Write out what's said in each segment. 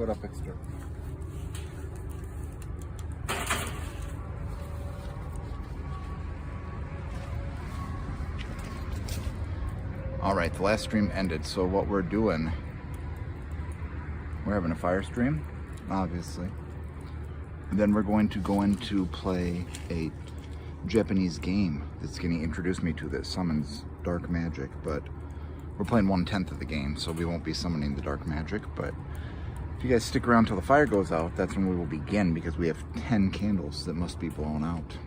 it up extra. All right, the last stream ended, so what we're doing, we're having a fire stream, obviously. And then we're going to go into play a Japanese game that's going to introduce me to that summons dark magic, but we're playing 1/10 of the game, so we won't be summoning the dark magic. But if you guys stick around till the fire goes out, that's when we will begin, because we have 10 candles that must be blown out.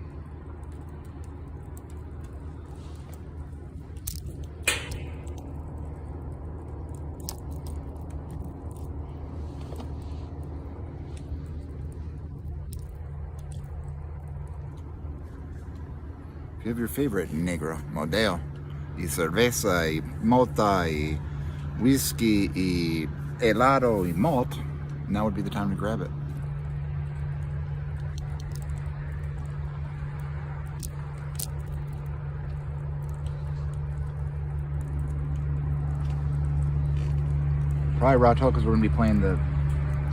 If you have your favorite negro, modelo, y cerveza, y mota, y whiskey, y helado, y malt, now would be the time to grab it. Probably Rato, because we're going to be playing the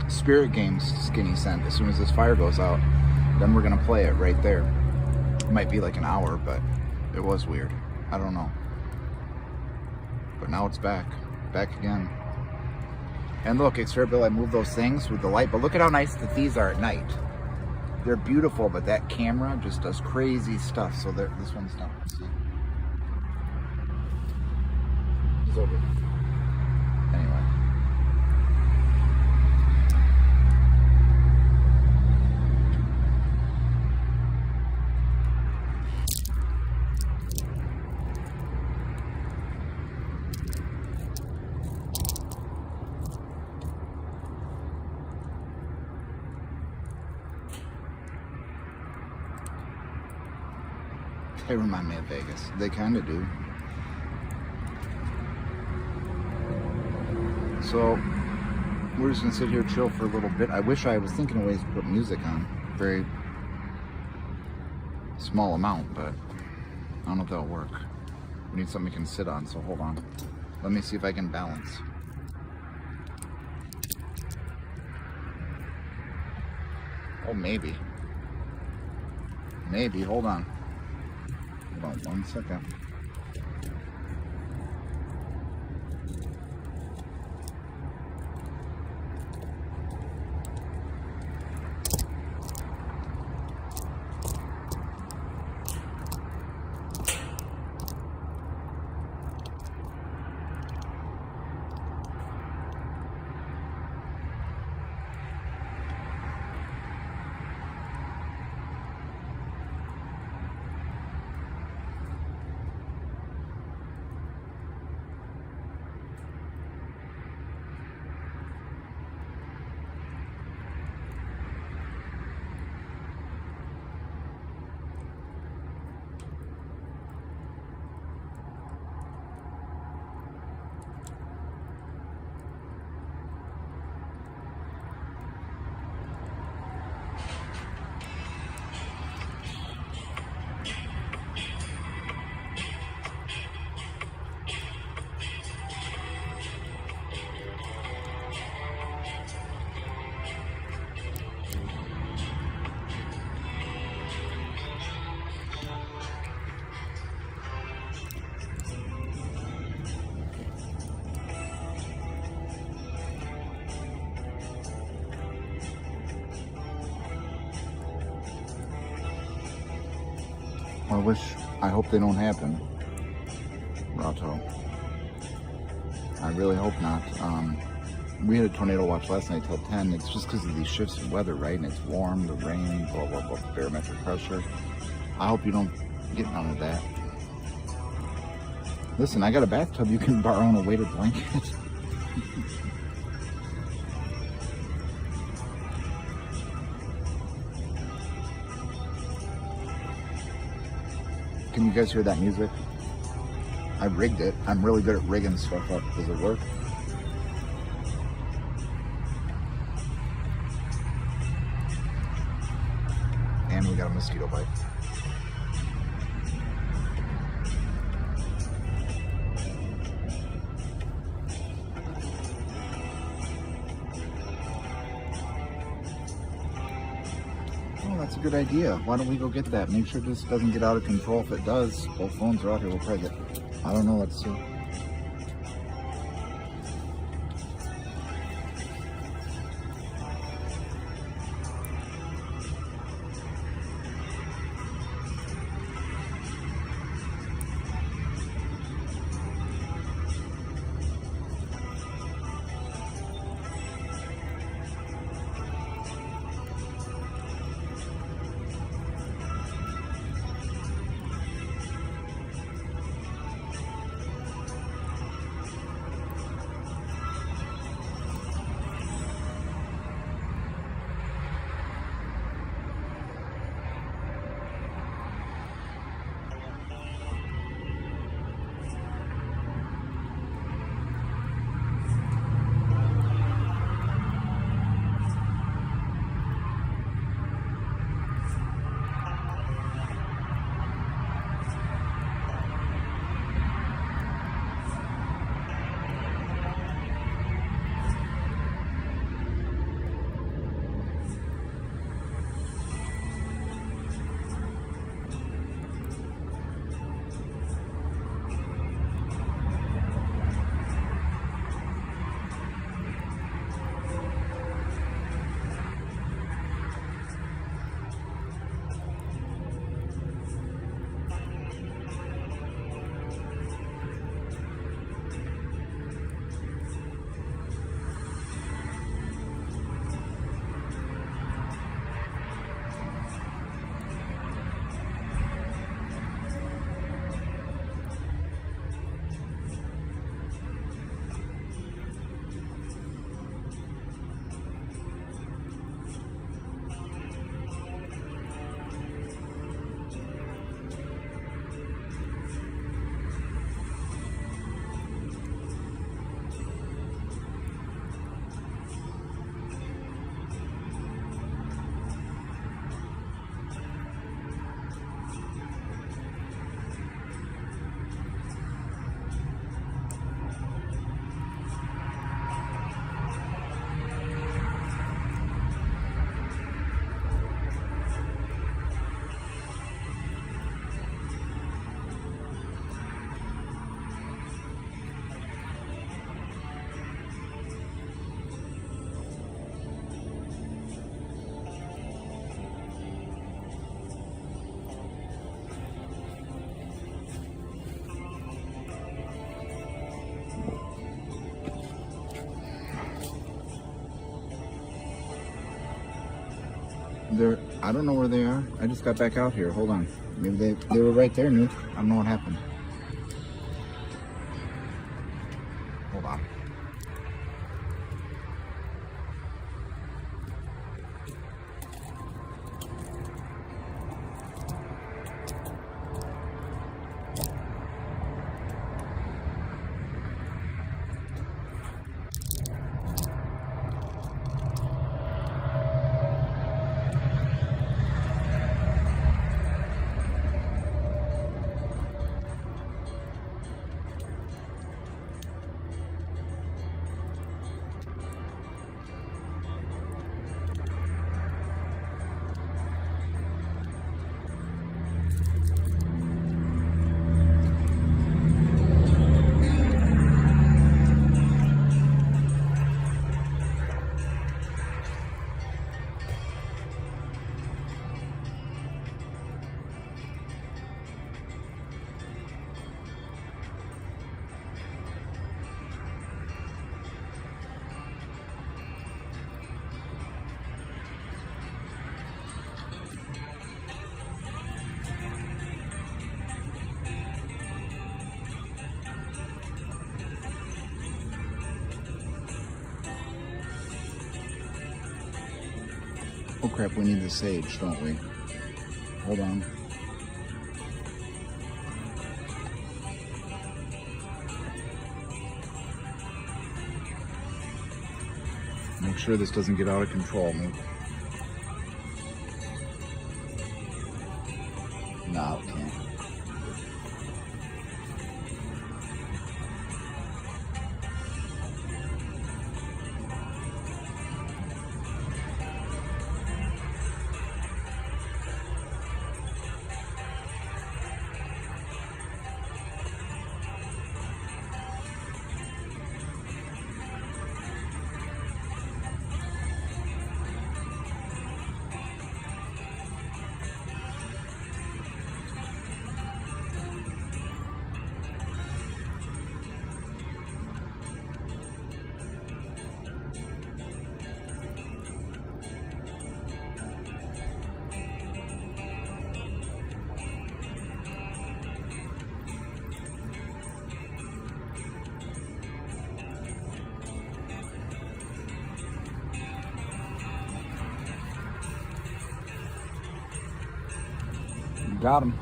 Spirit Games Skinny Scent as soon as this fire goes out. Then we're going to play it right there. It might be like an hour, but it was weird. I don't know. But now it's back again. And look, it's fair, Bill, I moved those things with the light, but look at how nice that these are at night. They're beautiful, but that camera just does crazy stuff. So this one's done. See? It's over. Anyway. They remind me of Vegas. They kind of do. So, we're just gonna sit here, chill for a little bit. I wish I was thinking of ways to put music on. Very small amount, but I don't know if that'll work. We need something we can sit on, so hold on. Let me see if I can balance. Oh, maybe. Maybe, hold on. Hold on 1 second. I hope they don't happen, Rato. I really hope not. We had a tornado watch last night till 10. It's just because of these shifts in weather, right? And it's warm, the rain, blah, blah, blah, barometric pressure. I hope you don't get none of that. Listen, I got a bathtub you can borrow on a weighted blanket. Can you guys hear that music? I rigged it. I'm really good at rigging stuff up. Does it work? And we got a mosquito bite. that's a good idea. Why don't we go get that? Make sure this doesn't get out of control. If it does, both phones are out here. We'll probably get, I don't know, let's see. I don't know where they are. I just got back out here. Hold on. Maybe they were right there, Nuke. I don't know what happened. Hold on. Oh crap, we need the sage, don't we? Hold on. Make sure this doesn't get out of control. No, it can't. Got him.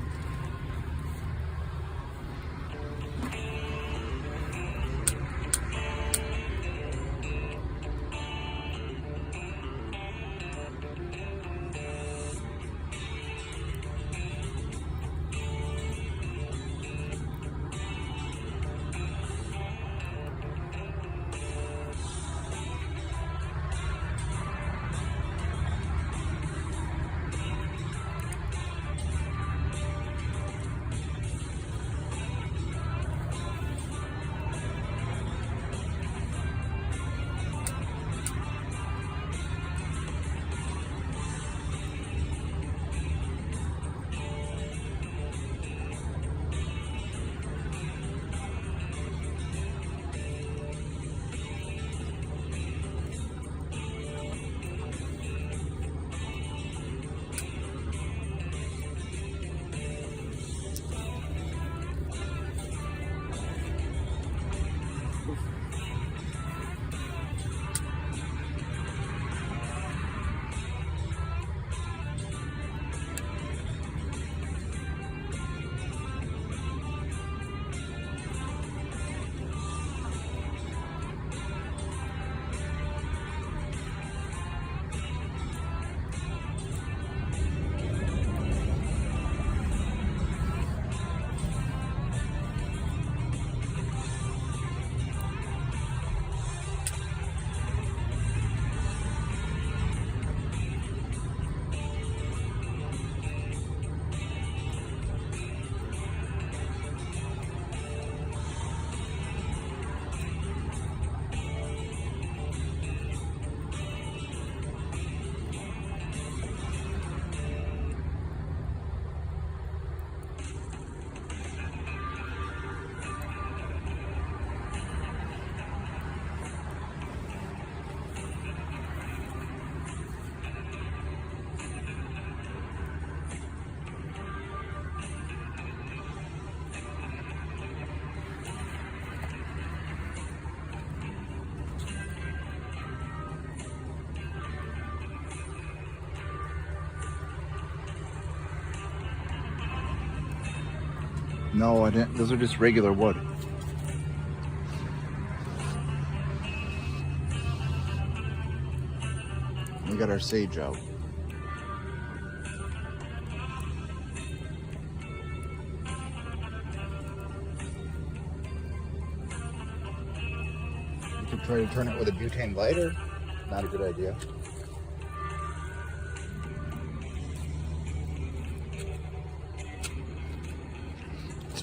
No, I didn't. Those are just regular wood. We got our sage out. You could try to turn it with a butane lighter. Not a good idea.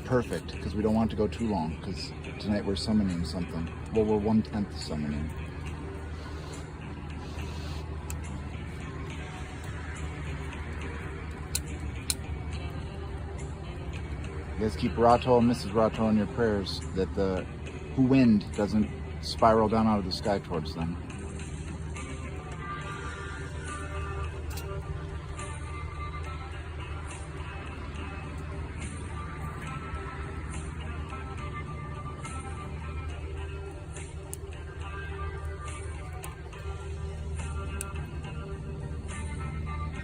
Perfect, because we don't want it to go too long, because tonight we're summoning something. Well, we're 1/10 summoning. You guys keep Rato and Mrs. Rato in your prayers that the wind doesn't spiral down out of the sky towards them.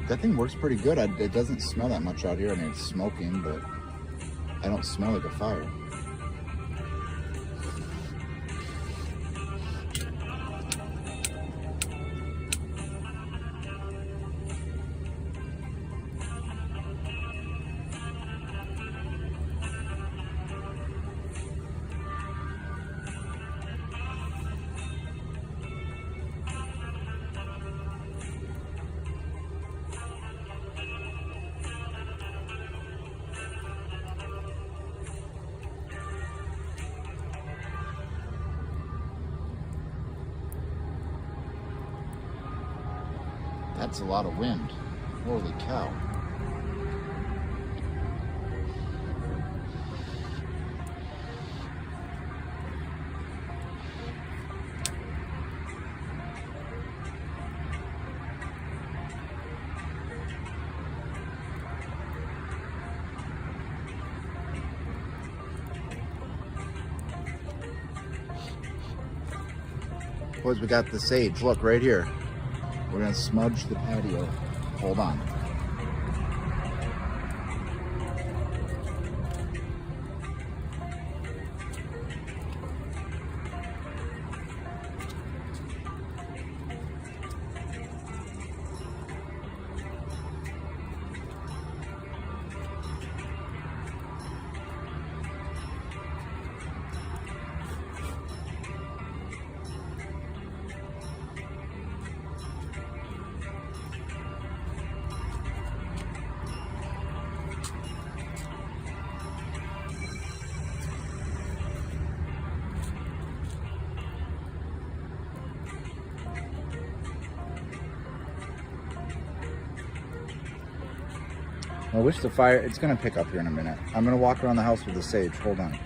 That thing works pretty good. It doesn't smell that much out here. I mean, it's smoking, but I don't smell like a fire. That's a lot of wind. Holy cow. Boys, we got the sage. Look, right here. We're gonna smudge the patio. Hold on. I wish the fire, it's gonna pick up here in a minute. I'm gonna walk around the house with the sage, hold on.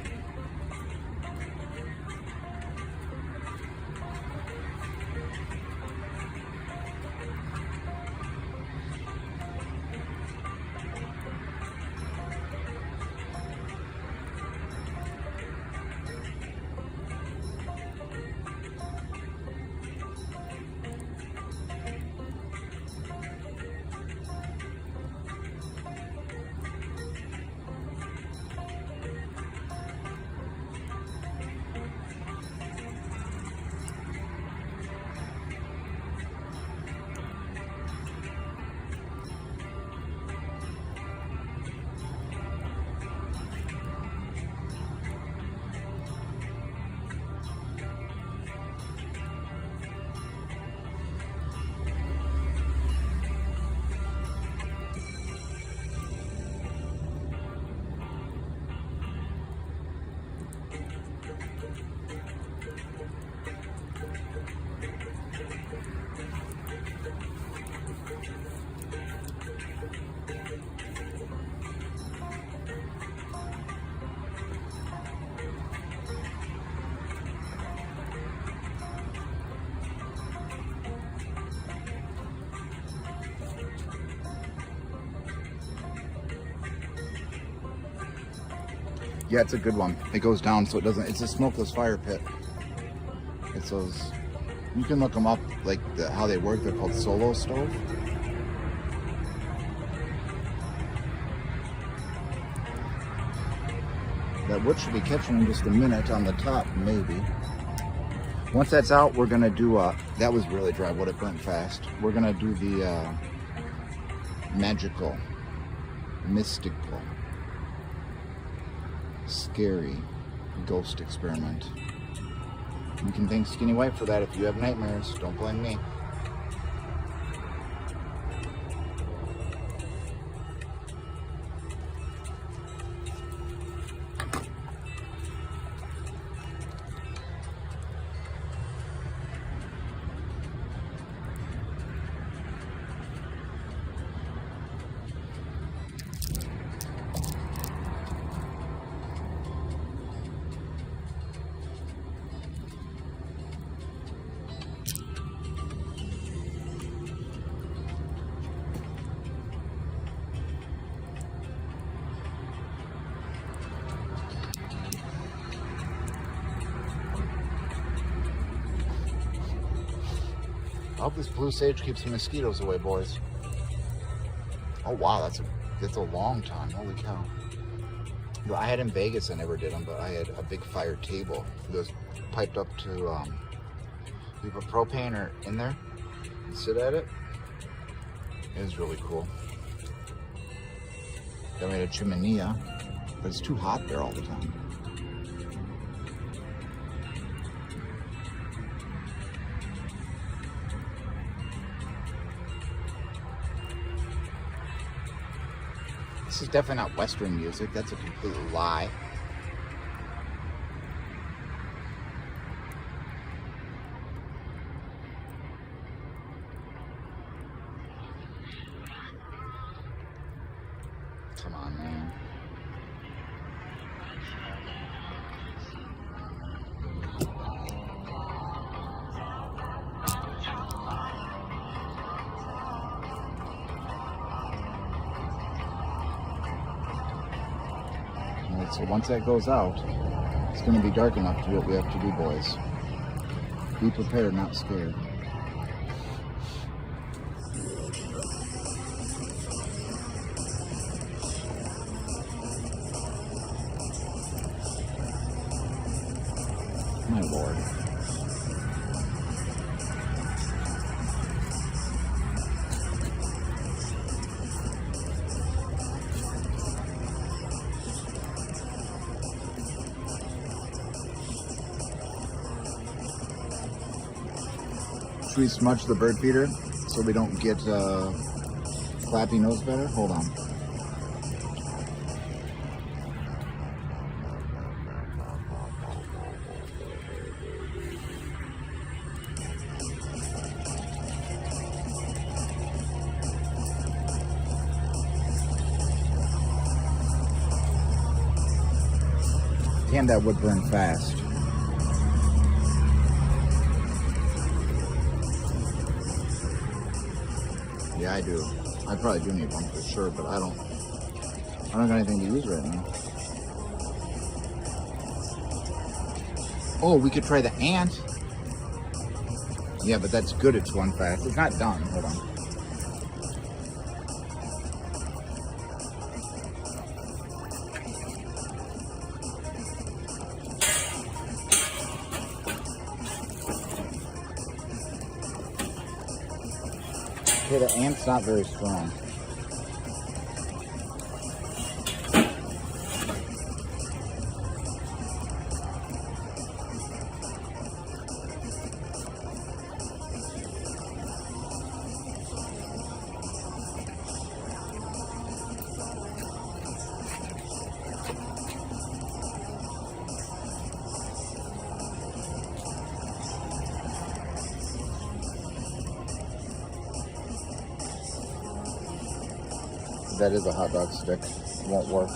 Yeah, it's a good one. It goes down so it doesn't, it's a smokeless fire pit. It's those, you can look them up, like how they work. They're called solo stove. That wood should be catching in just a minute on the top, maybe. Once that's out, we're gonna do that was really dry wood, it burnt fast. We're gonna do the magical, mystical, scary ghost experiment. You can thank Skinny White for that if you have nightmares. Don't blame me. I hope this blue sage keeps the mosquitoes away, boys. Oh wow, that's a long time. Holy cow. I had in Vegas, I never did them, but I had a big fire table. It was piped up to, you put propane or in there and sit at it. It was really cool. Then we had a chimenea, but it's too hot there all the time. This is definitely not Western music. That's a complete lie. Come on, man. So once that goes out, it's going to be dark enough to do what we have to do, boys. Be prepared, not scared. My Lord. Should we smudge the bird feeder so we don't get flappy nose better? Hold on. can that wood burn fast. Yeah, I do. I probably do need one for sure, but I don't got anything to use right now. Oh, we could try the ant. Yeah, but that's good. It's one fast. It's not done. Hold on. Okay, the ant's not very strong. That is a hot dog stick. It won't work.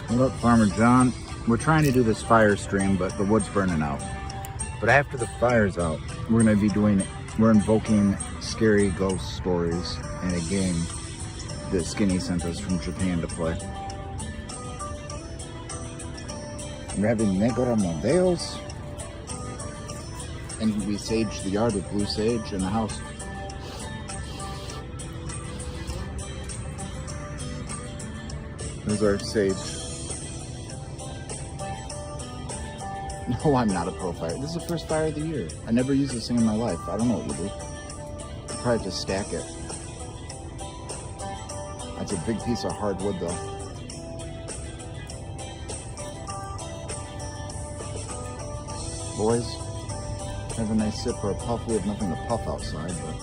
What up, Farmer John? We're trying to do this fire stream, but the wood's burning out. But after the fire's out, we're invoking scary ghost stories in a game that Skinny sent us from Japan to play. We're having Negora Modelos, and we sage the yard with blue sage in the house. There's our sage. No, I'm not a pro fire. This is the first fire of the year. I never used this thing in my life. I don't know what you do. I'd probably just stack it. That's a big piece of hardwood though. Boys, have a nice sip or a puff. We have nothing to puff outside, but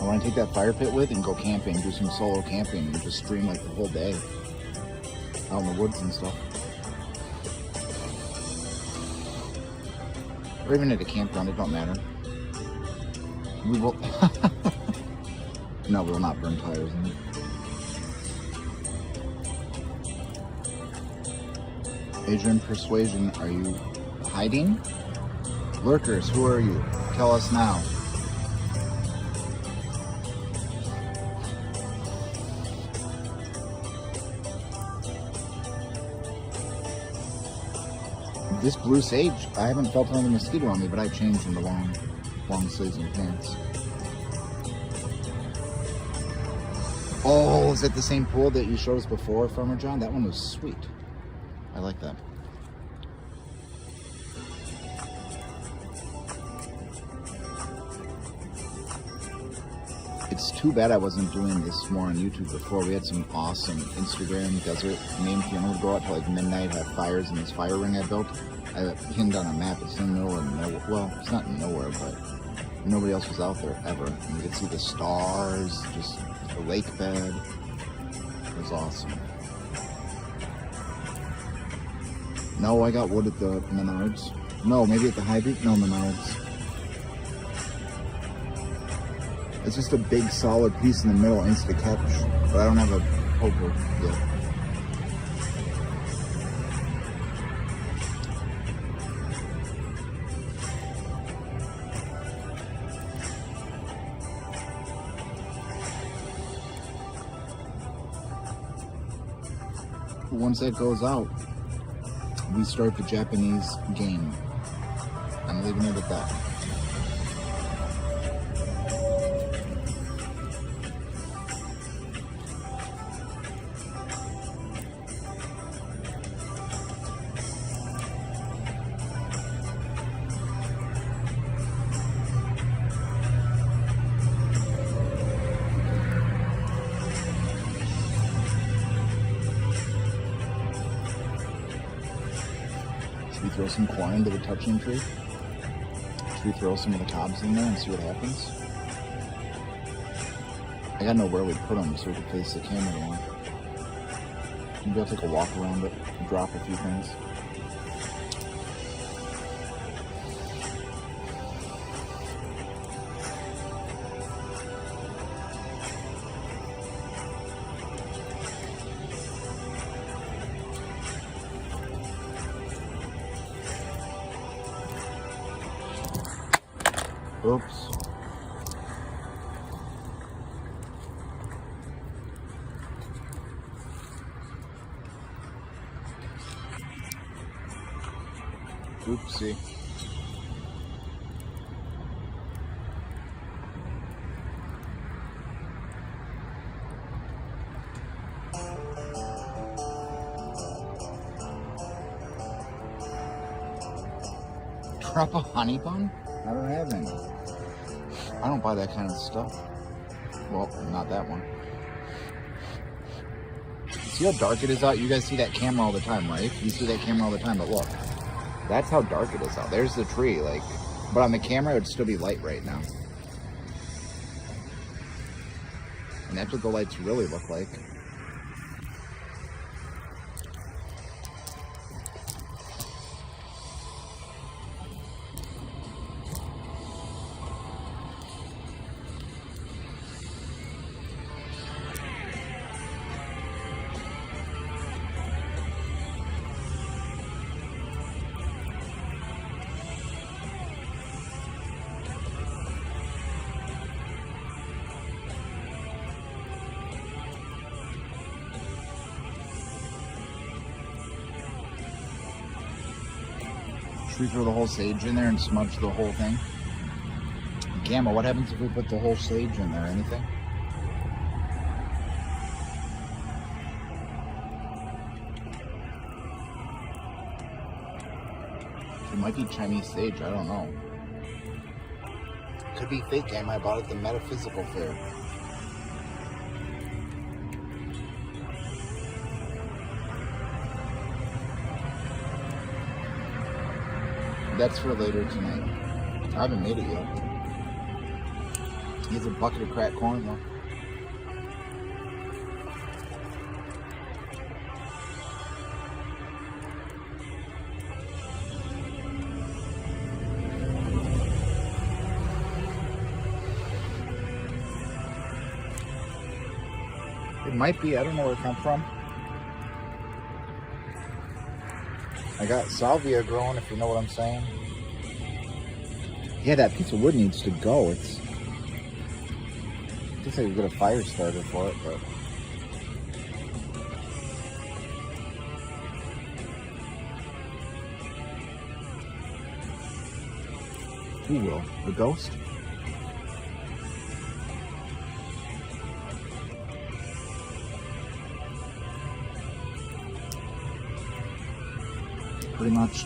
I want to take that fire pit with and go camping, do some solo camping, and just stream like the whole day out in the woods and stuff. Or even at a campground, it don't matter. We will. No, we will not burn tires. Adrian Persuasion, are you hiding? Lurkers, who are you? Tell us now. This blue sage, I haven't felt another mosquito on me, but I changed into long sleeves and pants. Oh, is that the same pool that you showed us before, Farmer John? That one was sweet. I like that. It's too bad I wasn't doing this more on YouTube before. We had some awesome Instagram desert names. You know, we'd go out to like midnight, have fires in this fire ring I built. I pinned on a map. It's in the middle of nowhere. Well, it's not nowhere, but nobody else was out there ever. And you could see the stars, just the lake bed. It was awesome. No, I got wood at the Menards. No, maybe at the Hy-Vee? No, Menards. It's just a big solid piece in the middle, insta catch, but I don't have a poker yet. Once that goes out, we start the Japanese game. I'm leaving it at that. Should we throw some corn into the touching tree? Should we throw some of the cobs in there and see what happens? I gotta know where we put them so we can face the camera more. Maybe I'll take a walk around it, drop a few things. Oops. Oopsie. Drop a honey bun? I don't have any. I don't buy that kind of stuff. Well, not that one. See how dark it is out? You guys see that camera all the time, right? You see that camera all the time, but look. That's how dark it is out. There's the tree, like, but on the camera, it would still be light right now. And that's what the lights really look like. Should we throw the whole sage in there and smudge the whole thing? Gamma, what happens if we put the whole sage in there? Anything? It might be Chinese sage, I don't know. Could be fake Gamma, I bought it at the metaphysical fair. That's for later tonight. I haven't made it yet. Here's a bucket of cracked corn though. It might be, I don't know where it comes from. I got salvia growing, if you know what I'm saying. Yeah, that piece of wood needs to go. It's... I guess I could get a fire starter for it, but... Who will? The ghost? Pretty much.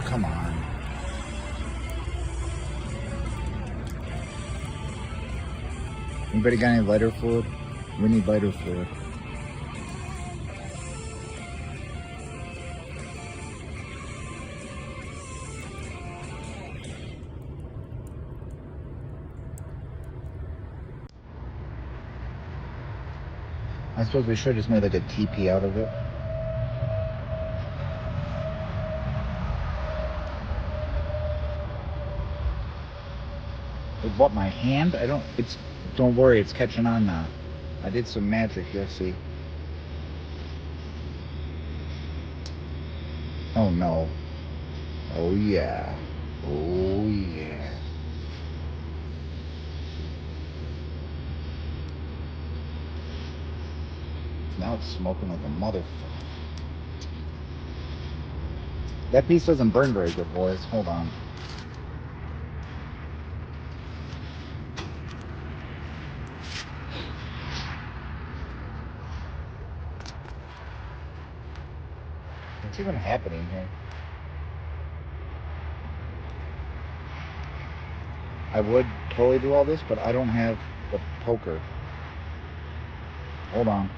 Come on. Anybody got any lighter fluid? We need lighter fluid. I suppose we should have just made like a teepee out of it. With what, my hand? Don't worry, it's catching on now. I did some magic here, see. Oh no. Oh yeah. Oh yeah. Now it's smoking like a motherfucker. That piece doesn't burn very good, boys. Hold on. What's even happening here? I would totally do all this, but I don't have the poker. Hold on.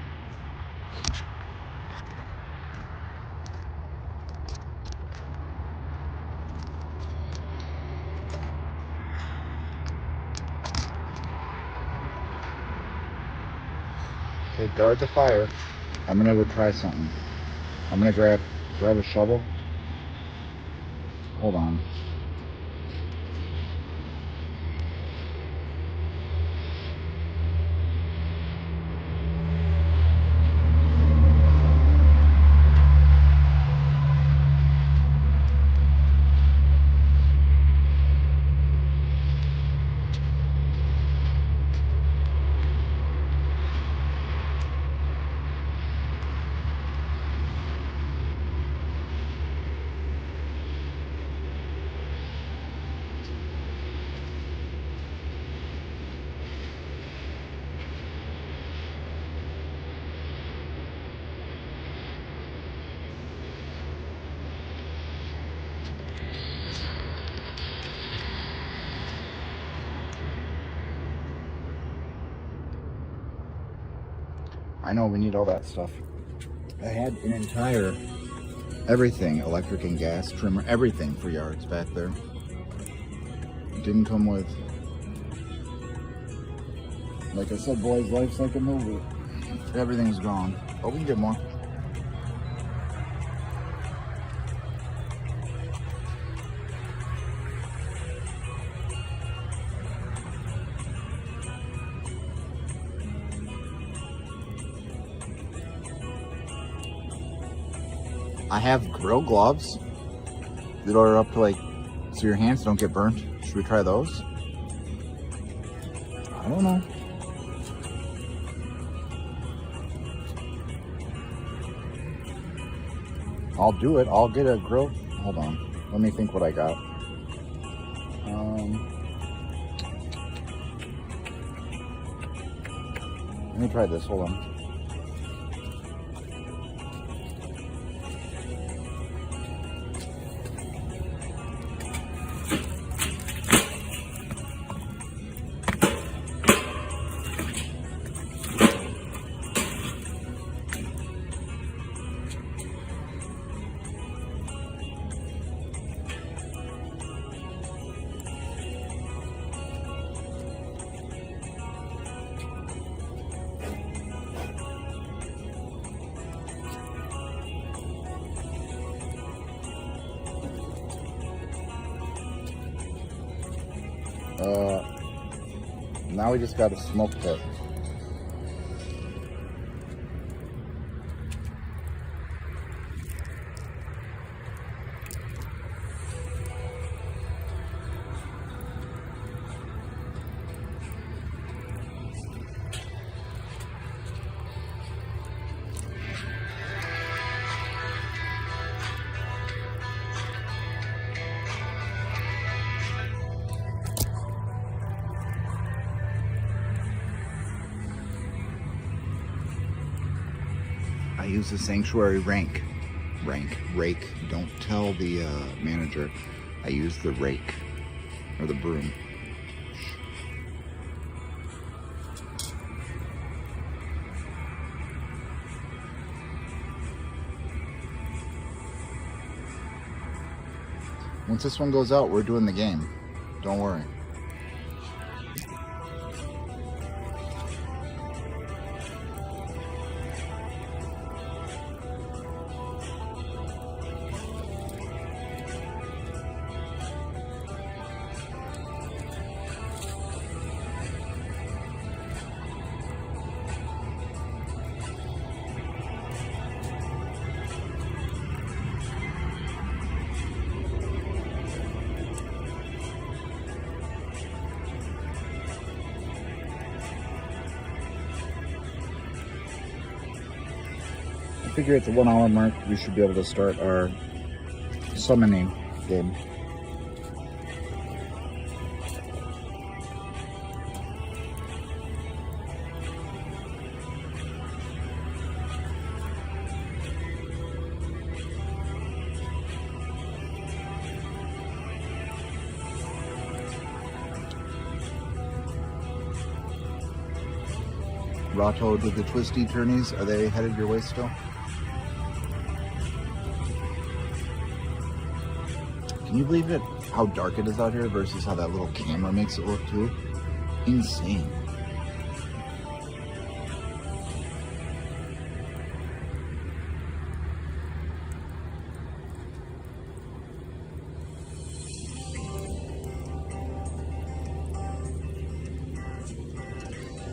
Okay, guard the fire. I'm gonna go try something. I'm gonna grab a shovel. Hold on. I know we need all that stuff. I had an entire everything, electric and gas trimmer, everything for yards back there. It didn't come with, like I said, boys, life's like a movie. Everything's gone. Oh, we can get more. I have grill gloves that are up to, like, so your hands don't get burnt. Should we try those? I don't know. I'll do it. I'll get a grill. Hold on. Let me think what I got. Let me try this. Hold on. Now we just got a smoke pit. I use the sanctuary rake. Don't tell the manager. I use the rake or the broom. Once this one goes out, we're doing the game. Don't worry. I figure at the 1 hour mark, we should be able to start our summoning game. Rato, did the twisty turnies, are they headed your way still? Can you believe it? How dark it is out here versus how that little camera makes it look too? Insane.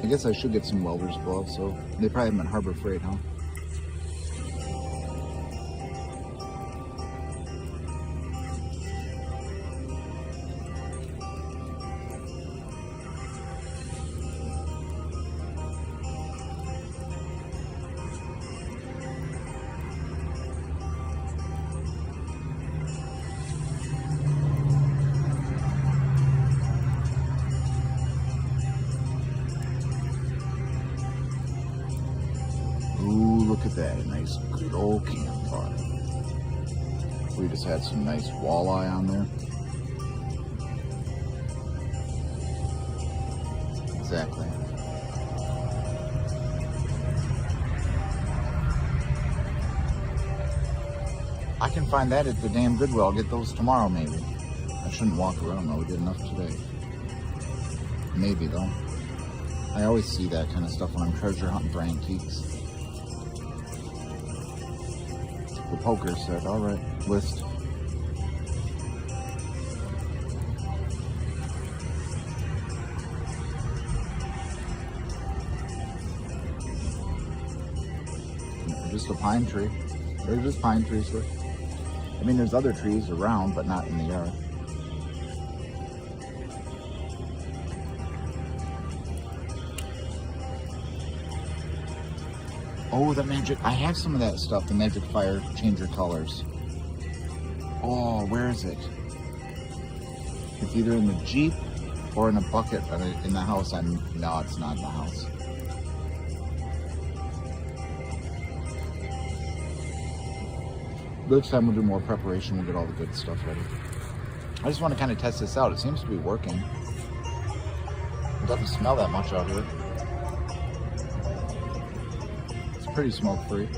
I guess I should get some welder's gloves, so they probably have them at Harbor Freight, huh? Look at that, a nice good old campfire. We just had some nice walleye on there. Exactly. I can find that at the damn Goodwill. I'll get those tomorrow maybe. I shouldn't walk around though, we did enough today. Maybe though. I always see that kind of stuff when I'm treasure hunting for antiques. The poker set, alright, list. Just a pine tree. There's just pine trees there. I mean, there's other trees around, but not in the yard. Oh, the magic, I have some of that stuff, the magic fire changer colors. Oh, where is it? It's either in the Jeep or in a bucket in the house. No, it's not in the house. Next time we'll do more preparation, we'll get all the good stuff ready. I just want to kind of test this out. It seems to be working. It doesn't smell that much out here. Pretty smoke-free.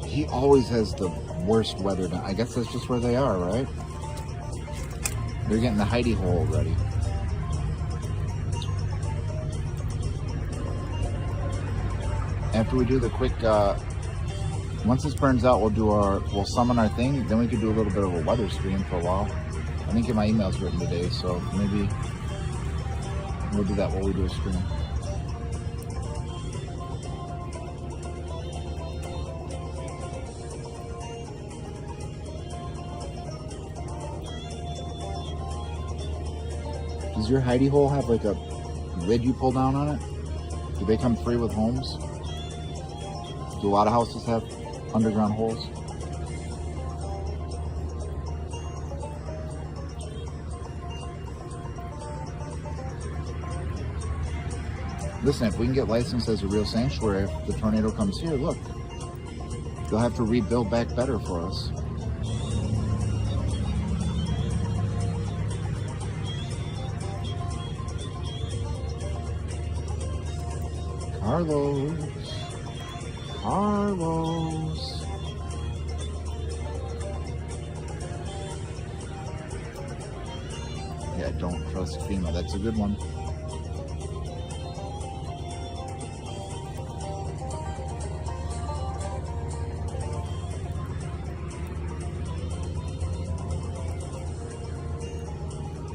He always has the worst weather. I guess that's just where they are, right? They're getting the hidey hole ready. After we do the quick once this burns out, we'll summon our thing, then we could do a little bit of a weather stream for a while. I didn't get my emails written today, so maybe we'll do that while we do a stream. Does your hidey hole have like a lid you pull down on it? Do they come free with homes? Do a lot of houses have underground holes? Listen, if we can get licensed as a real sanctuary, if the tornado comes here, look, they'll have to rebuild back better for us. Carlos. Yeah, don't trust FEMA. That's a good one.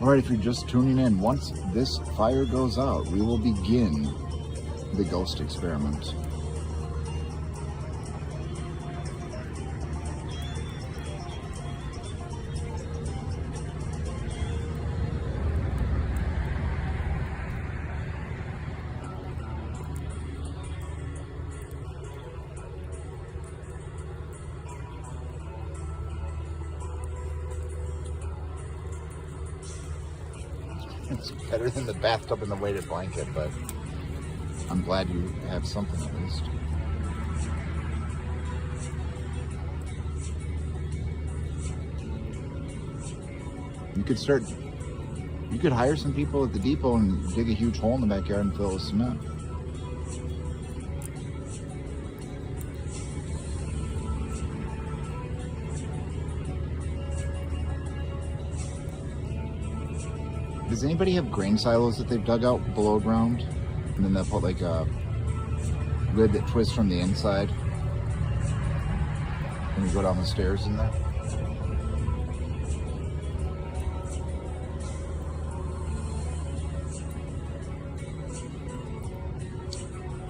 Alright, if you're just tuning in, once this fire goes out, we will begin the ghost experiment. It's better than the bathtub and the weighted blanket, but I'm glad you have something at least. You could hire some people at the depot and dig a huge hole in the backyard and fill it with cement. Does anybody have grain silos that they've dug out below ground? And then they'll put like a lid that twists from the inside. Can you go down the stairs in there?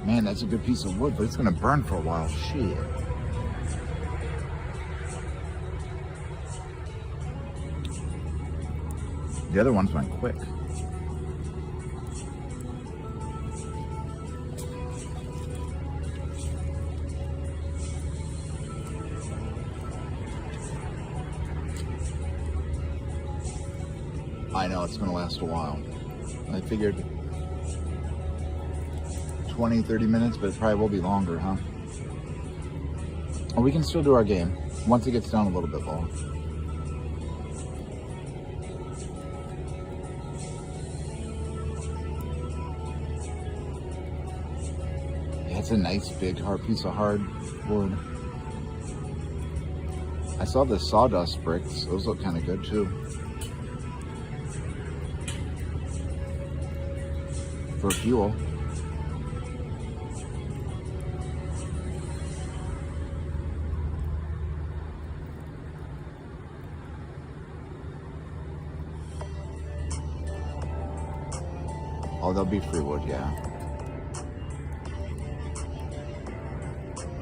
Man, that's a good piece of wood, but it's gonna burn for a while. Shit. The other ones went quick. I know, it's gonna last a while. I figured 20, 30 minutes, but it probably will be longer, huh? Or we can still do our game once it gets down a little bit low. Yeah, it's a nice big hard piece of hard wood. I saw the sawdust bricks. Those look kind of good too. For fuel. Oh, they'll be free wood, yeah.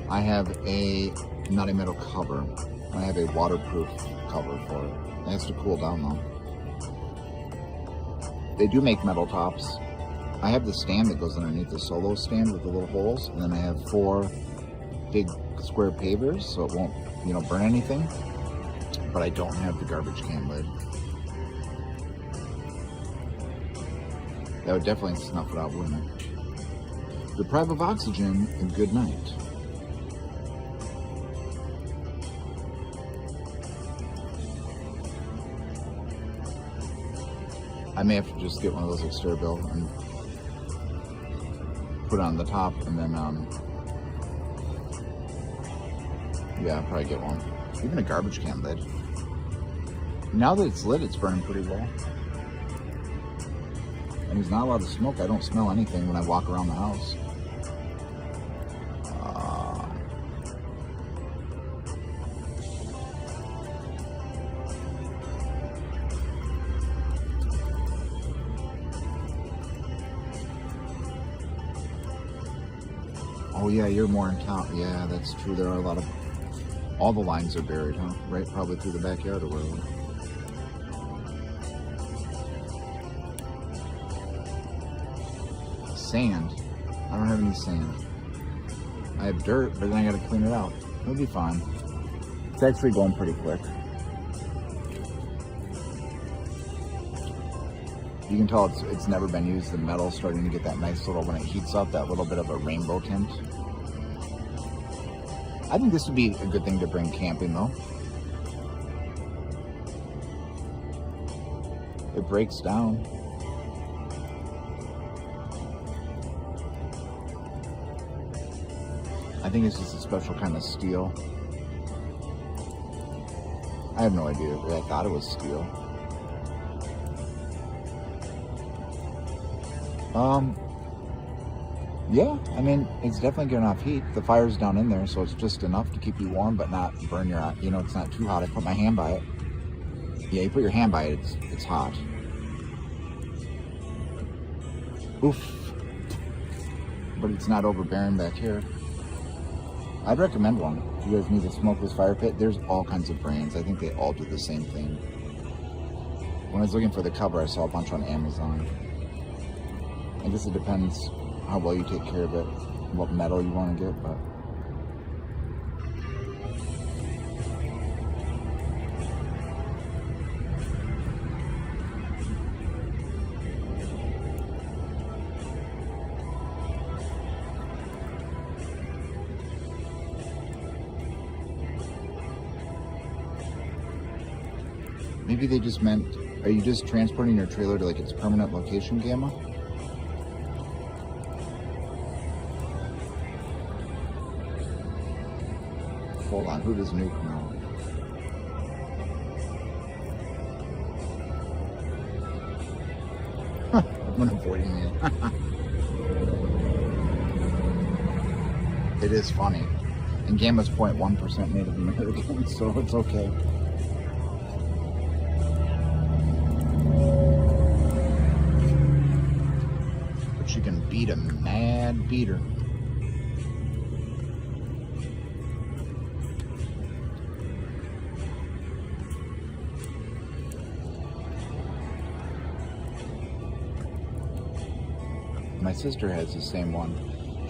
I have not a metal cover. I have a waterproof cover for it. It has to cool down though. They do make metal tops. I have the stand that goes underneath the solo stand with the little holes, and then I have 4 big square pavers so it won't, burn anything. But I don't have the garbage can lid. That would definitely snuff it out, wouldn't it? Deprive of oxygen and good night. I may have to just get one of those exterior bills and put it on the top, and then, yeah, I'll probably get one. Even a garbage can lid. Now that it's lit, it's burning pretty well. And there's not a lot of smoke. I don't smell anything when I walk around the house. Oh yeah, you're more in town. Yeah, that's true. There are a lot of, all the lines are buried, huh? Right, probably through the backyard or wherever. Sand. I don't have any sand. I have dirt, but then I gotta clean it out. It'll be fine. It's actually going pretty quick. You can tell it's never been used. The metal's starting to get that nice little, when it heats up, that little bit of a rainbow tint. I think this would be a good thing to bring camping though. It breaks down. I think it's just a special kind of steel. I have no idea. I thought it was steel. Yeah, I mean, it's definitely getting off heat. The fire's down in there, so it's just enough to keep you warm, but not burn your, it's not too hot. I put my hand by it. Yeah, you put your hand by it, it's hot. Oof. But it's not overbearing back here. I'd recommend one. If you guys need a smokeless fire pit, there's all kinds of brands. I think they all do the same thing. When I was looking for the cover, I saw a bunch on Amazon. I guess it depends how well you take care of it, what metal you want to get, but maybe they just meant, are you just transporting your trailer to like its permanent location, Gamma? Hold on, who does nuke now? I'm avoiding it. It is funny. And Gamma's 0.1% Native American, so it's okay. But you can beat a mad beater. My sister has the same one.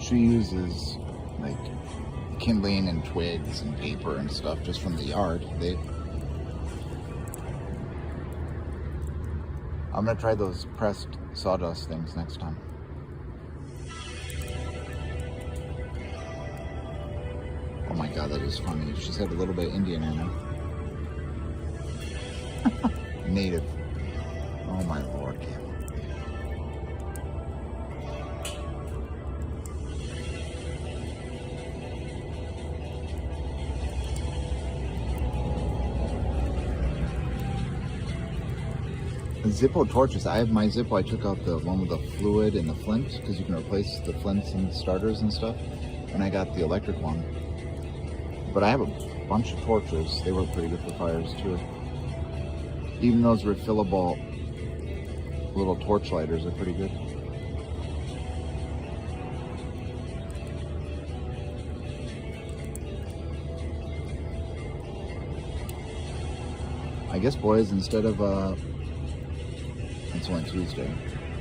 She uses like kindling and twigs and paper and stuff just from the yard. I'm gonna try those pressed sawdust things next time. Oh my god, that is funny. She's had a little bit of Indian in her. Native. Oh my lord, Cam. Zippo torches. I have my Zippo. I took out the one with the fluid and the flint because you can replace the flints and starters and stuff. And I got the electric one. But I have a bunch of torches. They work pretty good for fires too. Even those refillable little torch lighters are pretty good. I guess, boys, instead of it's only Tuesday,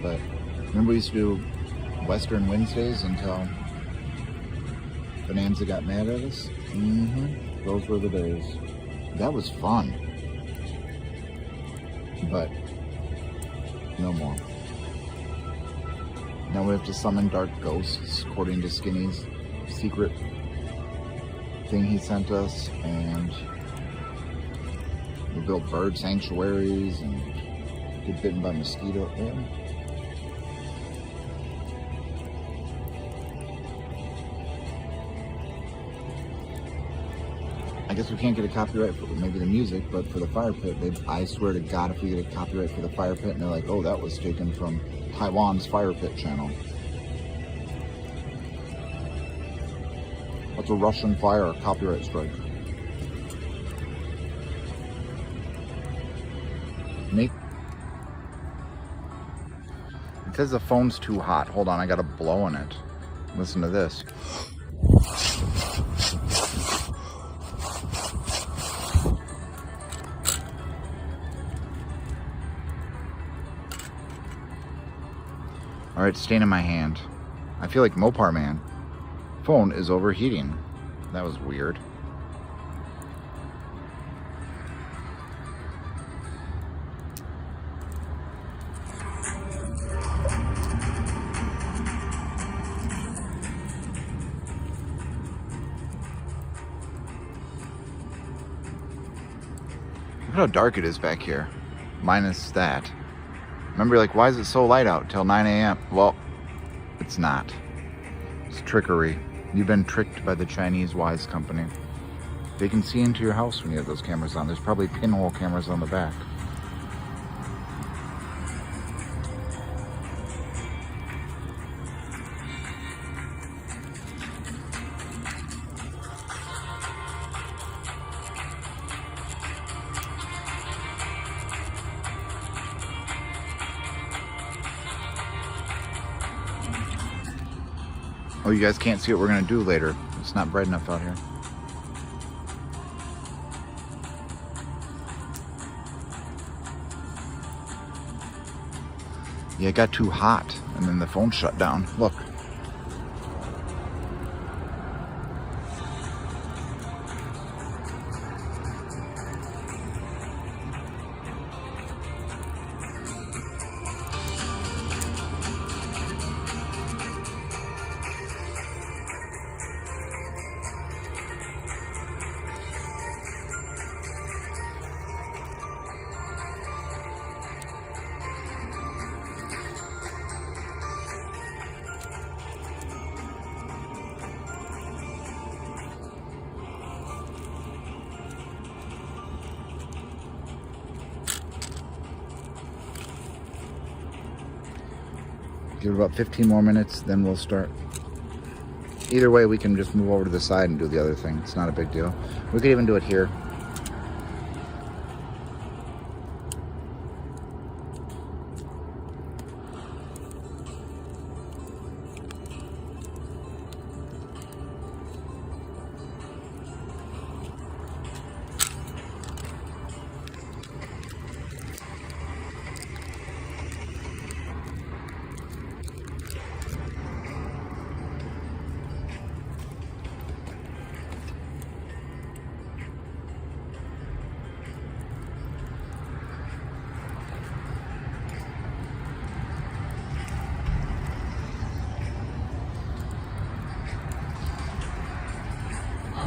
but remember we used to do Western Wednesdays until Bonanza got mad at us? Mm-hmm. Those were the days. That was fun. But no more. Now we have to summon dark ghosts according to Skinny's secret thing he sent us, and we build bird sanctuaries and get bitten by mosquito. Yeah. I guess we can't get a copyright for maybe the music, but for the fire pit, I swear to God, if we get a copyright for the fire pit, and they're like, oh, that was taken from Taiwan's fire pit channel. That's a Russian fire copyright strike. It says the phone's too hot. Hold on, I gotta blow on it. Listen to this. Alright, stain in my hand. I feel like Mopar Man. Phone is overheating. That was weird. Look how dark it is back here. Minus that. Remember, like, why is it so light out till 9 a.m.? Well, it's not. It's trickery. You've been tricked by the Chinese Wise Company. They can see into your house when you have those cameras on. There's probably pinhole cameras on the back. Oh, you guys can't see what we're gonna do later. It's not bright enough out here. Yeah, it got too hot, and then the phone shut down. Look. Give it about 15 more minutes, then we'll start. Either way, we can just move over to the side and do the other thing. It's not a big deal. We could even do it here.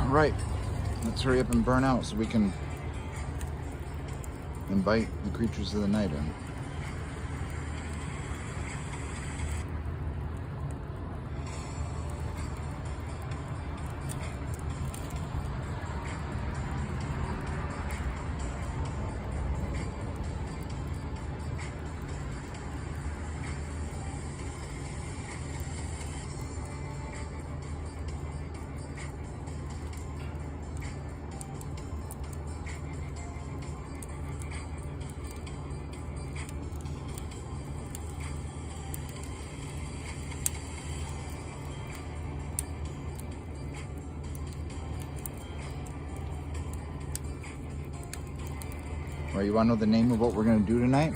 Right, let's hurry up and burn out so we can invite the creatures of the night in. Well, you want to know the name of what we're going to do tonight?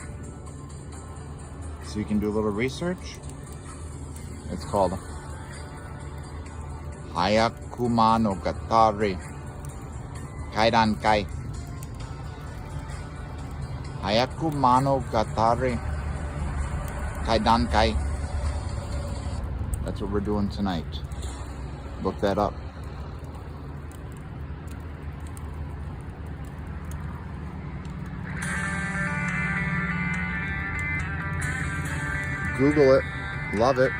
So you can do a little research? It's called Hyakumonogatari. Kaidankai. Hyakumonogatari. Kaidankai. That's what we're doing tonight. Look that up. Google it. Love it.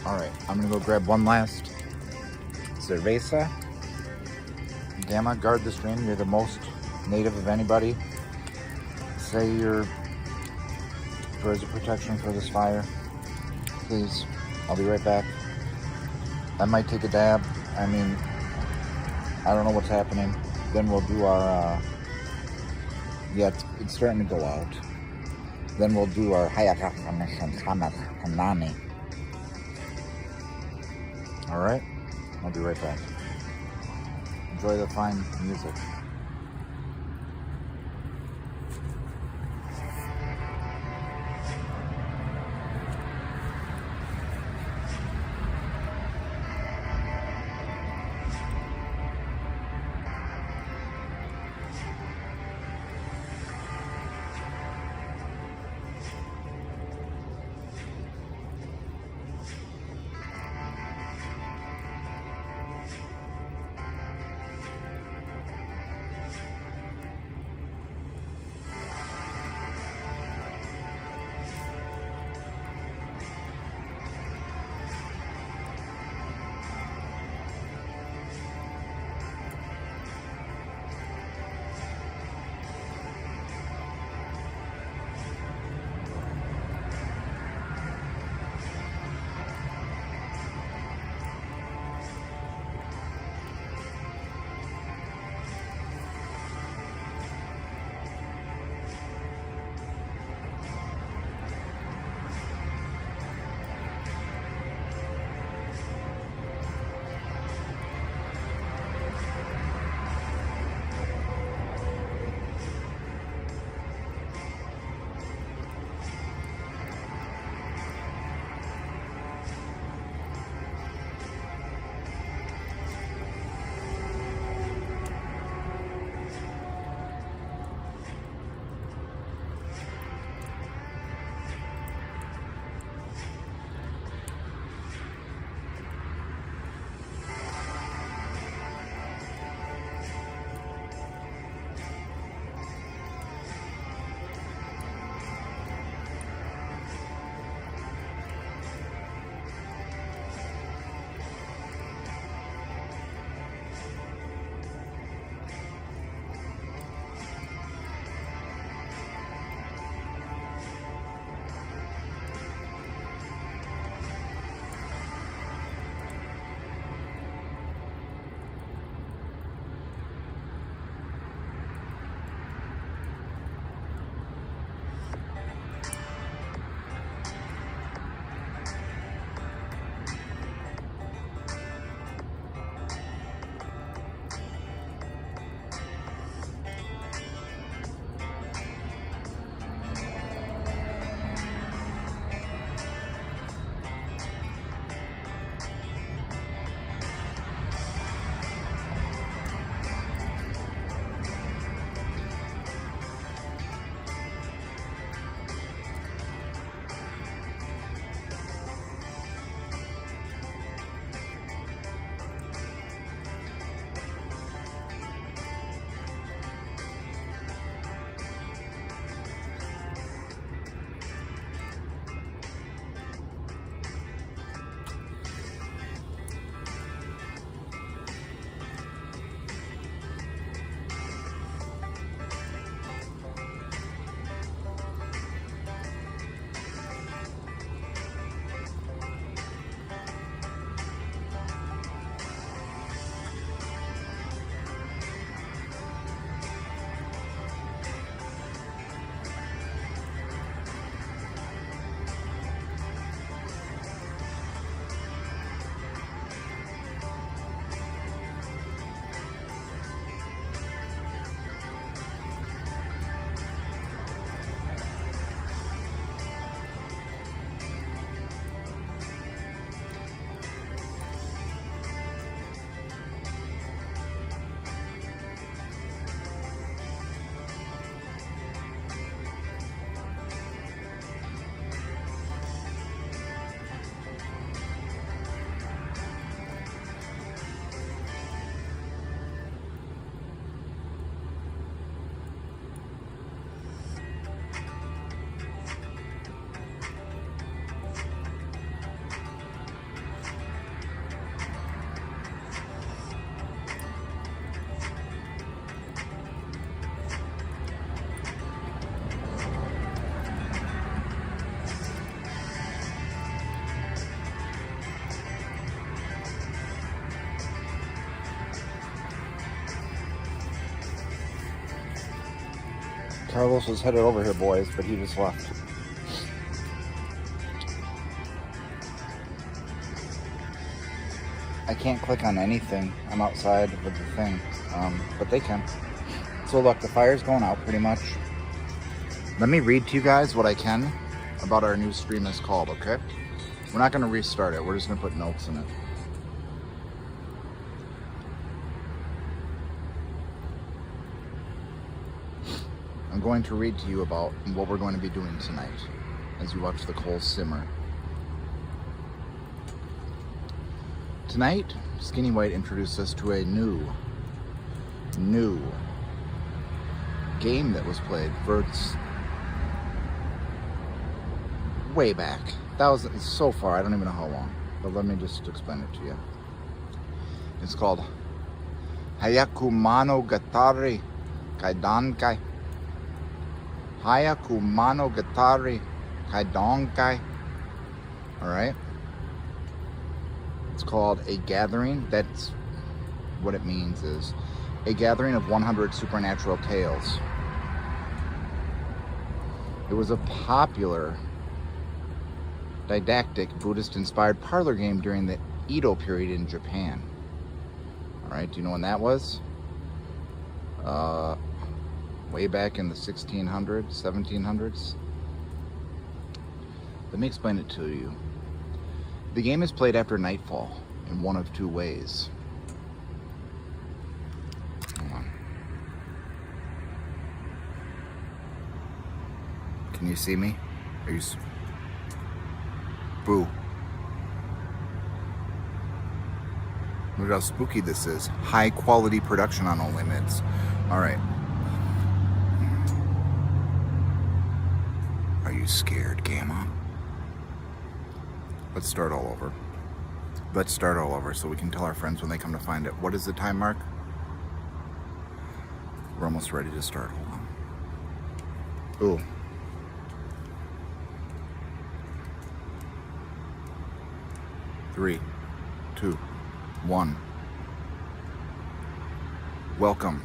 Alright, I'm gonna go grab one last cerveza. Gamma, guard the stream. You're the most native of anybody. Say your prayers of protection for this fire. Please, I'll be right back. I might take a dab. I mean, I don't know what's happening. Then we'll do our, yeah, it's starting to go out. Then we'll do our Hyakumonogatari. Alright, I'll be right back. Enjoy the fine music. Carlos was headed over here, boys, but he just left. I can't click on anything. I'm outside with the thing, but they can. So look, the fire's going out pretty much. Let me read to you guys what I can about our new stream is called, okay? We're not going to restart it. We're just going to put notes in it. I'm going to read to you about what we're going to be doing tonight as you watch the coals simmer. Tonight, Skinny White introduced us to a new game that was played for way back. That was so far, I don't even know how long, but let me just explain it to you. It's called Hyakumonogatari Kaidankai. Hyakumonogatari Kaidankai. Alright? It's called a gathering. That's what it means, is a gathering of 100 supernatural tales. It was a popular didactic Buddhist-inspired parlor game during the Edo period in Japan. Alright, do you know when that was? Way back in the 1600s, 1700s. Let me explain it to you. The game is played after nightfall in one of two ways. Hold on. Can you see me? Are you... Boo. Look how spooky this is. High quality production on OnlyMids. Alright. Are you scared, Gamma? Let's start all over. Let's start all over so we can tell our friends when they come to find it. What is the time mark? We're almost ready to start. Hold on. Ooh. Three, two, one. Welcome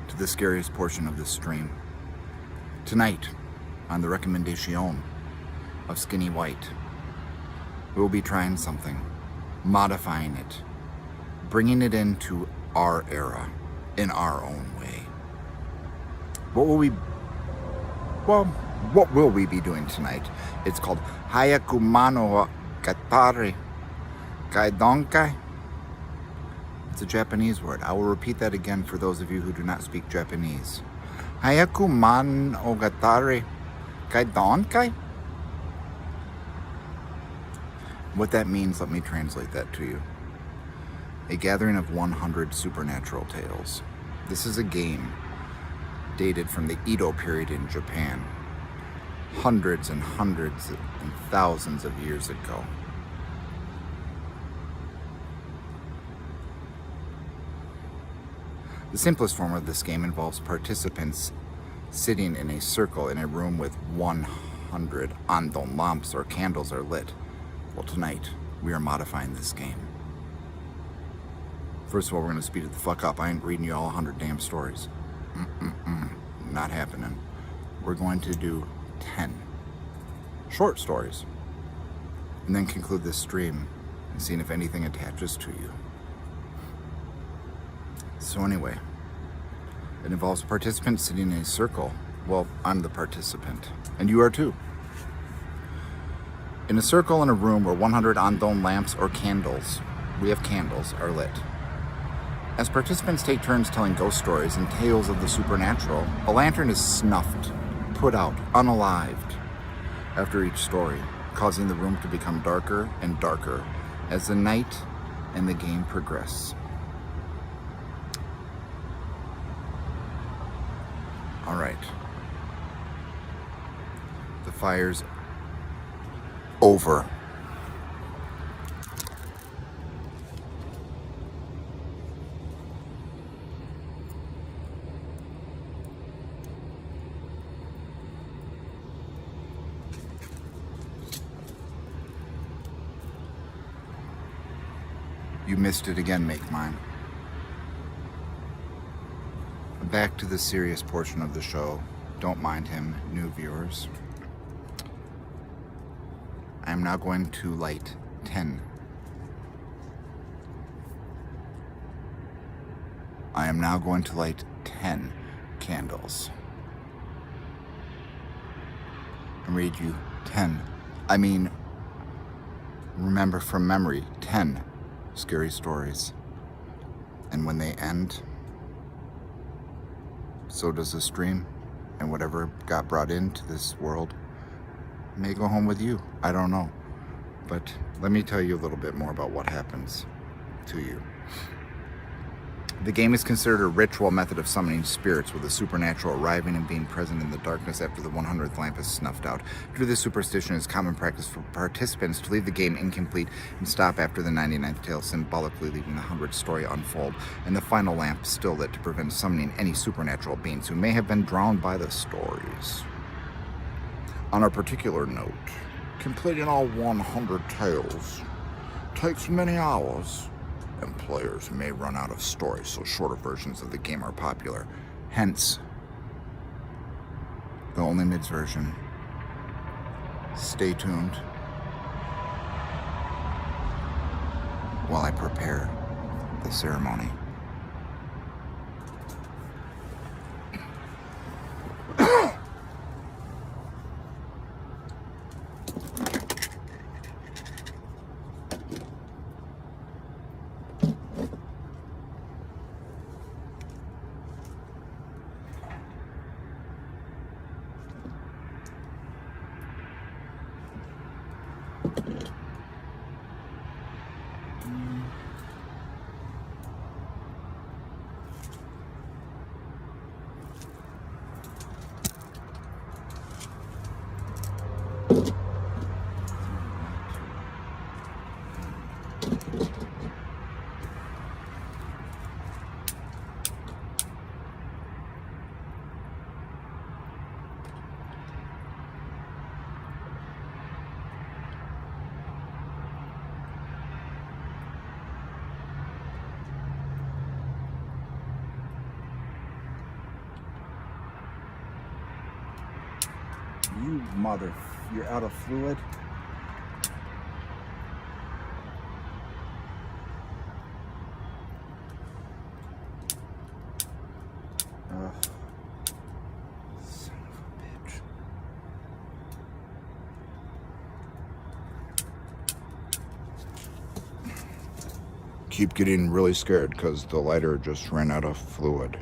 to the scariest portion of this stream. Tonight, on the recommendation of Skinny White, we'll be trying something, modifying it, bringing it into our era, in our own way. What will we be doing tonight? It's called Hyakumonogatari Kaidankai. It's a Japanese word. I will repeat that again for those of you who do not speak Japanese. Hyakumonogatari Kaidankai. What that means, let me translate that to you. A gathering of 100 supernatural tales. This is a game dated from the Edo period in Japan, hundreds and hundreds and thousands of years ago. The simplest form of this game involves participants sitting in a circle in a room with 100 andon lamps or candles are lit. Well, tonight, we are modifying this game. First of all, we're going to speed it the fuck up. I ain't reading you all 100 damn stories. Not happening. We're going to do 10 short stories. And then conclude this stream and seeing if anything attaches to you. So anyway, it involves participants sitting in a circle. Well, I'm the participant. And you are too. In a circle in a room where 100 andon lamps or candles, we have candles, are lit. As participants take turns telling ghost stories and tales of the supernatural, a lantern is snuffed, put out, unalived after each story, causing the room to become darker and darker as the night and the game progress. All right. The fire's over. You missed it again, Make Mine. back to the serious portion of the show. Don't mind him, new viewers. I am now going to light 10. I am now going to light 10 candles. And read you 10. Remember from memory, 10 scary stories. And when they end, so does the stream, and whatever got brought into this world may go home with you. I don't know. But let me tell you a little bit more about what happens to you. The game is considered a ritual method of summoning spirits, with the supernatural arriving and being present in the darkness after the 100th lamp is snuffed out. Due to this superstition, it is common practice for participants to leave the game incomplete and stop after the 99th tale, symbolically leaving the 100th story unfold and the final lamp still lit to prevent summoning any supernatural beings who may have been drowned by the stories. On a particular note, completing all 100 tales takes many hours, and players may run out of stories, so shorter versions of the game are popular. Hence, the OnlyMids version. Stay tuned while I prepare the ceremony. You mother, you're out of fluid? Ugh. Son of a bitch. Keep getting really scared because the lighter just ran out of fluid.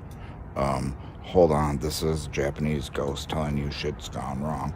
Hold on, this is Japanese ghost telling you shit's gone wrong.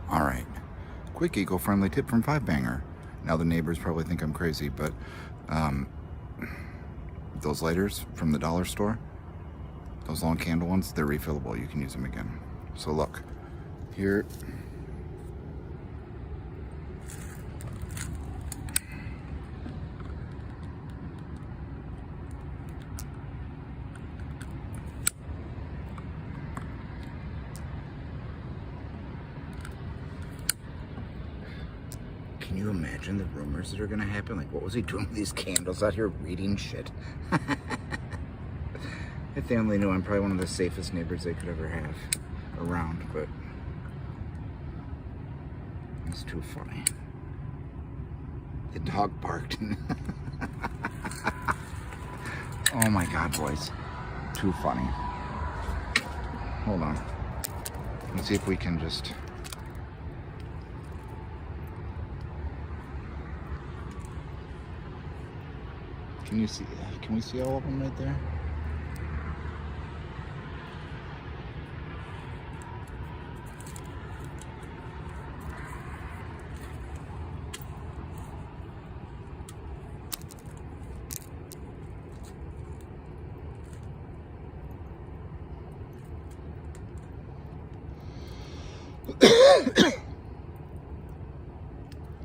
All right, quick eco-friendly tip from Five Banger. Now the neighbors probably think I'm crazy, but those lighters from the dollar store, those long candle ones, they're refillable. You can use them again. So look, here. Can you imagine the rumors that are gonna happen? Like, what was he doing with these candles out here reading shit? If they only knew, I'm probably one of the safest neighbors they could ever have around, but it's too funny. The dog barked. Oh my God, boys. Too funny. Hold on. Let's see if we can just... Can we see all of them right there?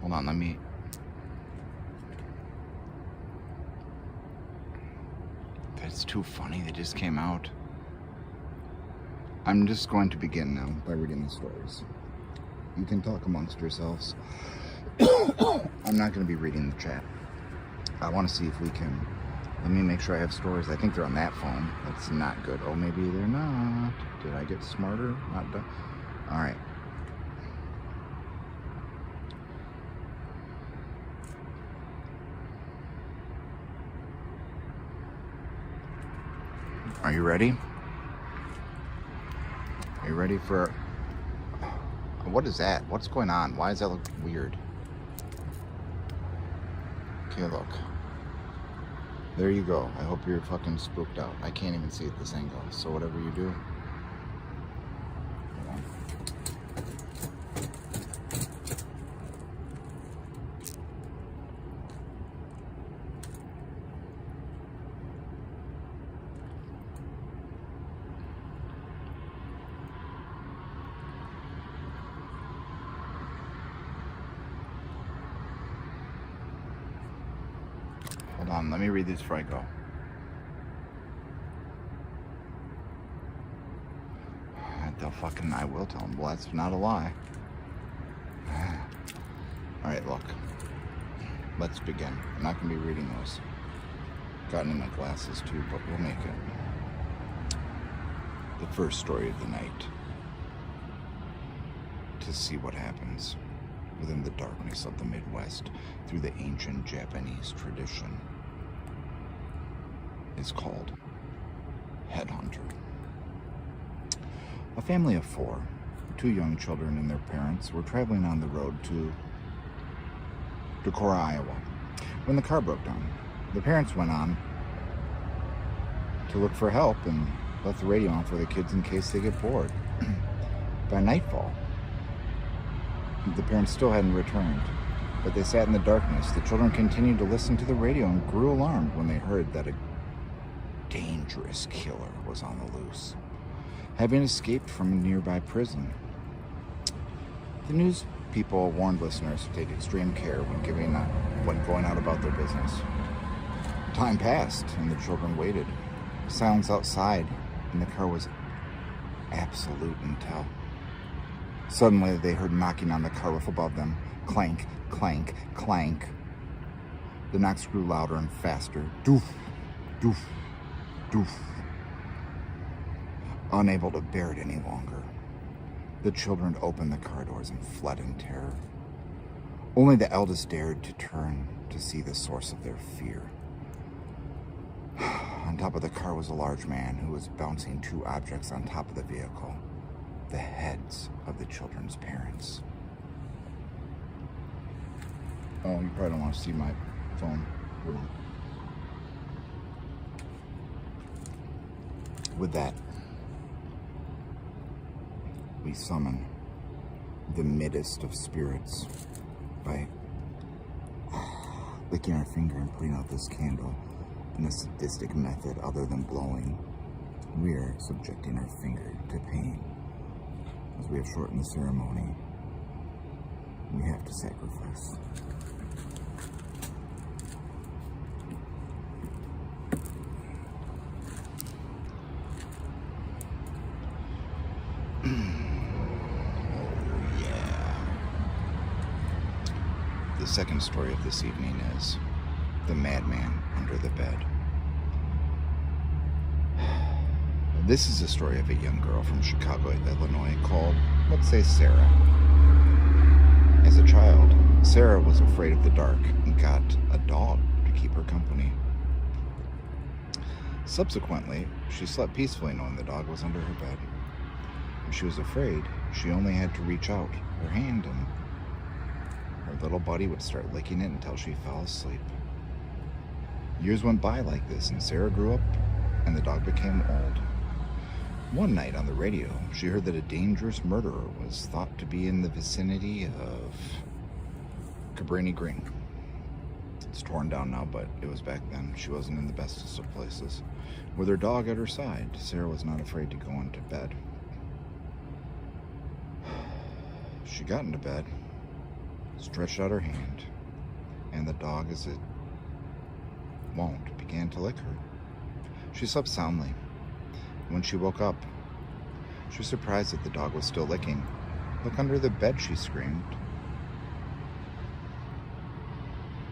Hold on, let me... That's too funny, they just came out. I'm just going to begin now by reading the stories. You can talk amongst yourselves. I'm not going to be reading the chat. I want to see if we can... Let me make sure I have stories. I think they're on that phone. That's not good. Oh, maybe they're not. Did I get smarter? Not done. All right. Are you ready? Are you ready for... What is that? What's going on? Why does that look weird? Okay, look. There you go. I hope you're fucking spooked out. I can't even see at this angle. So whatever you do... Hold on. Hold on, let me read these before I go. I will tell them. Well, that's not a lie. All right, look. Let's begin. I'm not going to be reading those. Gotten in my glasses too, but we'll make it. The first story of the night. To see what happens within the darkness of the Midwest through the ancient Japanese tradition is called Headhunter. A family of 4, 2 young children and their parents, were traveling on the road to Decorah, Iowa, when the car broke down. The parents went on to look for help and left the radio on for the kids in case they get bored. By nightfall, the parents still hadn't returned, but they sat in the darkness. The children continued to listen to the radio and grew alarmed when they heard that a dangerous killer was on the loose, having escaped from a nearby prison. The news people warned listeners to take extreme care when going out about their business. Time passed, and the children waited. Silence outside, and the car was absolute until suddenly they heard knocking on the car roof above them. Clank, clank, clank. The knocks grew louder and faster. Doof, doof, doof. Unable to bear it any longer, the children opened the car doors and fled in terror. Only the eldest dared to turn to see the source of their fear. On top of the car was a large man who was bouncing 2 objects on top of the vehicle, the heads of the children's parents. Oh, you probably don't want to see my phone. With that, we summon the middest of spirits by licking our finger and putting out this candle in a sadistic method other than blowing. We are subjecting our finger to pain. As we have shortened the ceremony, we have to sacrifice. second story of this evening is The Madman Under the Bed. This is a story of a young girl from Chicago, Illinois, called, let's say, Sarah. As a child, Sarah was afraid of the dark and got a dog to keep her company. Subsequently, she slept peacefully knowing the dog was under her bed. When she was afraid, she only had to reach out her hand and her little buddy would start licking it until she fell asleep. Years went by like this, and Sarah grew up and the dog became old. One night on the radio, she heard that a dangerous murderer was thought to be in the vicinity of Cabrini Green. It's torn down now, but it was back then. She wasn't in the bestest of places. With her dog at her side, Sarah was not afraid to go into bed. She got into bed, stretched out her hand, and the dog, as it wont, began to lick her. She slept soundly. When she woke up, she was surprised that the dog was still licking. "Look under the bed," she screamed.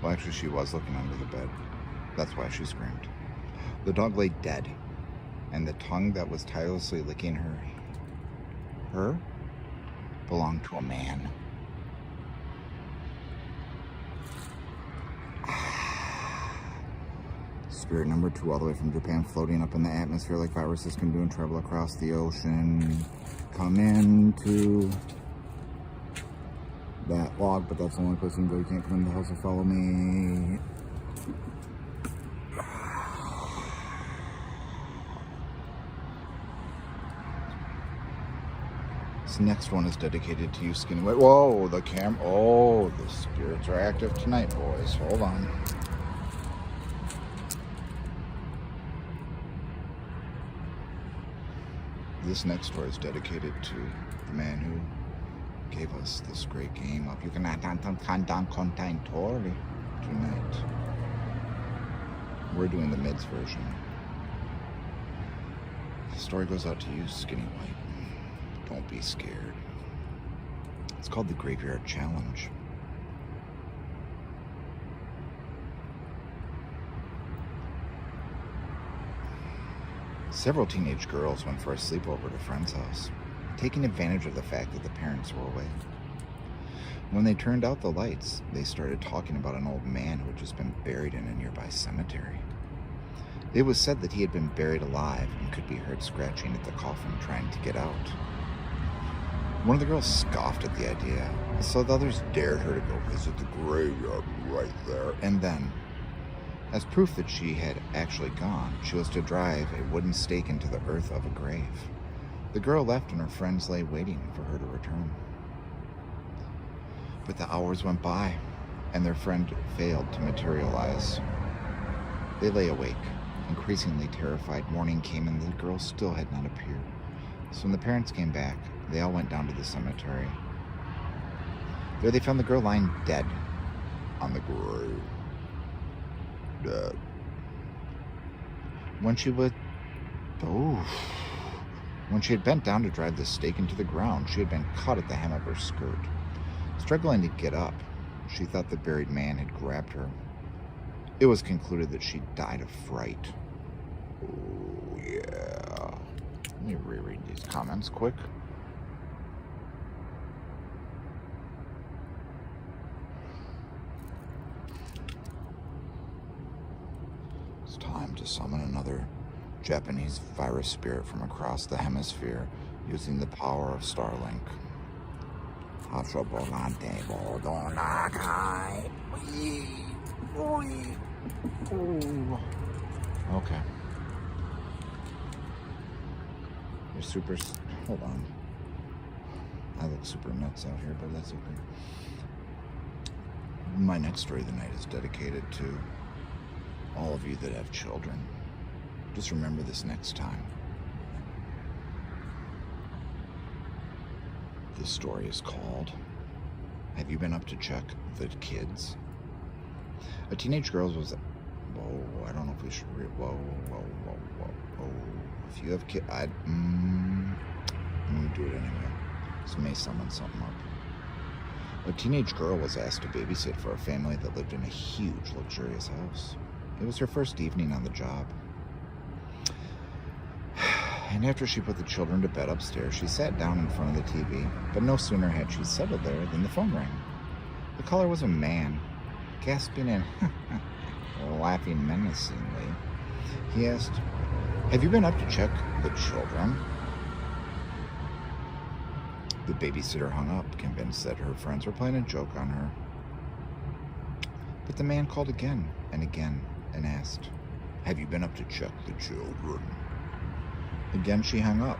Well, actually, she was looking under the bed. That's why she screamed. The dog lay dead, and the tongue that was tirelessly licking her belonged to a man. Spirit number 2, all the way from Japan, floating up in the atmosphere like viruses can do and travel across the ocean. Come into that log, but that's the only place you can go. You can't come into the house or follow me. This next one is dedicated to you, Skinny White. Whoa, the camera. Oh, the spirits are active tonight, boys. Hold on. This next story is dedicated to the man who gave us this great game of Kaidankai tonight. We're doing the mids version. The story goes out to you, Skinny White. Don't be scared. It's called the Graveyard Challenge. Several teenage girls went for a sleepover at a friend's house, taking advantage of the fact that the parents were away. When they turned out the lights, they started talking about an old man who had just been buried in a nearby cemetery. It was said that he had been buried alive and could be heard scratching at the coffin trying to get out. One of the girls scoffed at the idea, so the others dared her to go visit the graveyard right there. And then, as proof that she had actually gone, she was to drive a wooden stake into the earth of a grave. The girl left and her friends lay waiting for her to return. But the hours went by and their friend failed to materialize. They lay awake, increasingly terrified. Morning came and the girl still had not appeared. So when the parents came back, they all went down to the cemetery. There they found the girl lying dead on the grave. Dead. When she had bent down to drive the stake into the ground, she had been caught at the hem of her skirt. Struggling to get up, she thought the buried man had grabbed her. It was concluded that she died of fright. Oh, yeah. Let me reread these comments quick. It's time to summon another Japanese virus spirit from across the hemisphere using the power of Starlink. Okay. You're super... Hold on. I look super nuts out here, but that's okay. My next story of the night is dedicated to all of you that have children. Just remember this next time. This story is called, Have You Been Up to Check the Kids? A teenage girl was... Whoa, I don't know if we should read... Whoa. If you have kids... I'm going to do it anyway. This may summon something up. A teenage girl was asked to babysit for a family that lived in a huge, luxurious house. It was her first evening on the job. And after she put the children to bed upstairs, she sat down in front of the TV, but no sooner had she settled there than the phone rang. The caller was a man, gasping and laughing menacingly. He asked, "Have you been up to check the children?" The babysitter hung up, convinced that her friends were playing a joke on her. But the man called again and asked, "Have you been up to check the children?" Again she hung up,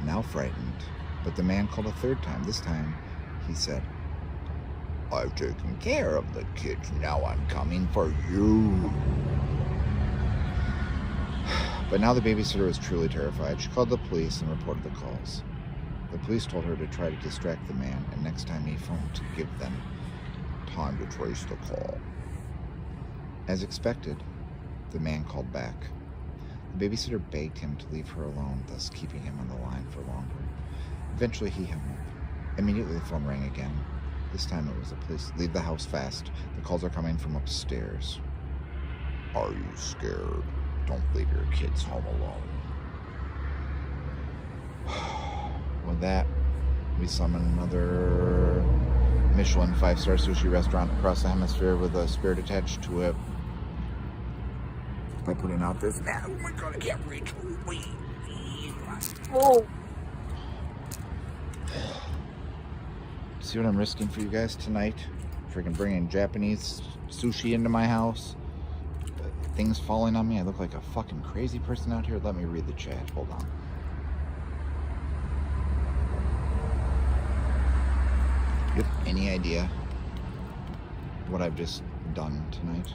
now frightened, but the man called a third time. This time he said, "I've taken care of the kids, now I'm coming for you." But now the babysitter was truly terrified. She called the police and reported the calls. The police told her to try to distract the man, and next time he phoned to give them time to trace the call. As expected, the man called back. The babysitter begged him to leave her alone, thus keeping him on the line for longer. Eventually he hung up. Immediately the phone rang again. This time it was the police. "Leave the house fast. The calls are coming from upstairs." "Are you scared? Don't leave your kids home alone." With that, we summon another Michelin 5-star sushi restaurant across the hemisphere with a spirit attached to it by putting out this. Oh my god, I can't reach. Oh. See what I'm risking for you guys tonight? Freaking bringing Japanese sushi into my house. Things falling on me. I look like a fucking crazy person out here. Let me read the chat. Hold on. You have any idea what I've just done tonight?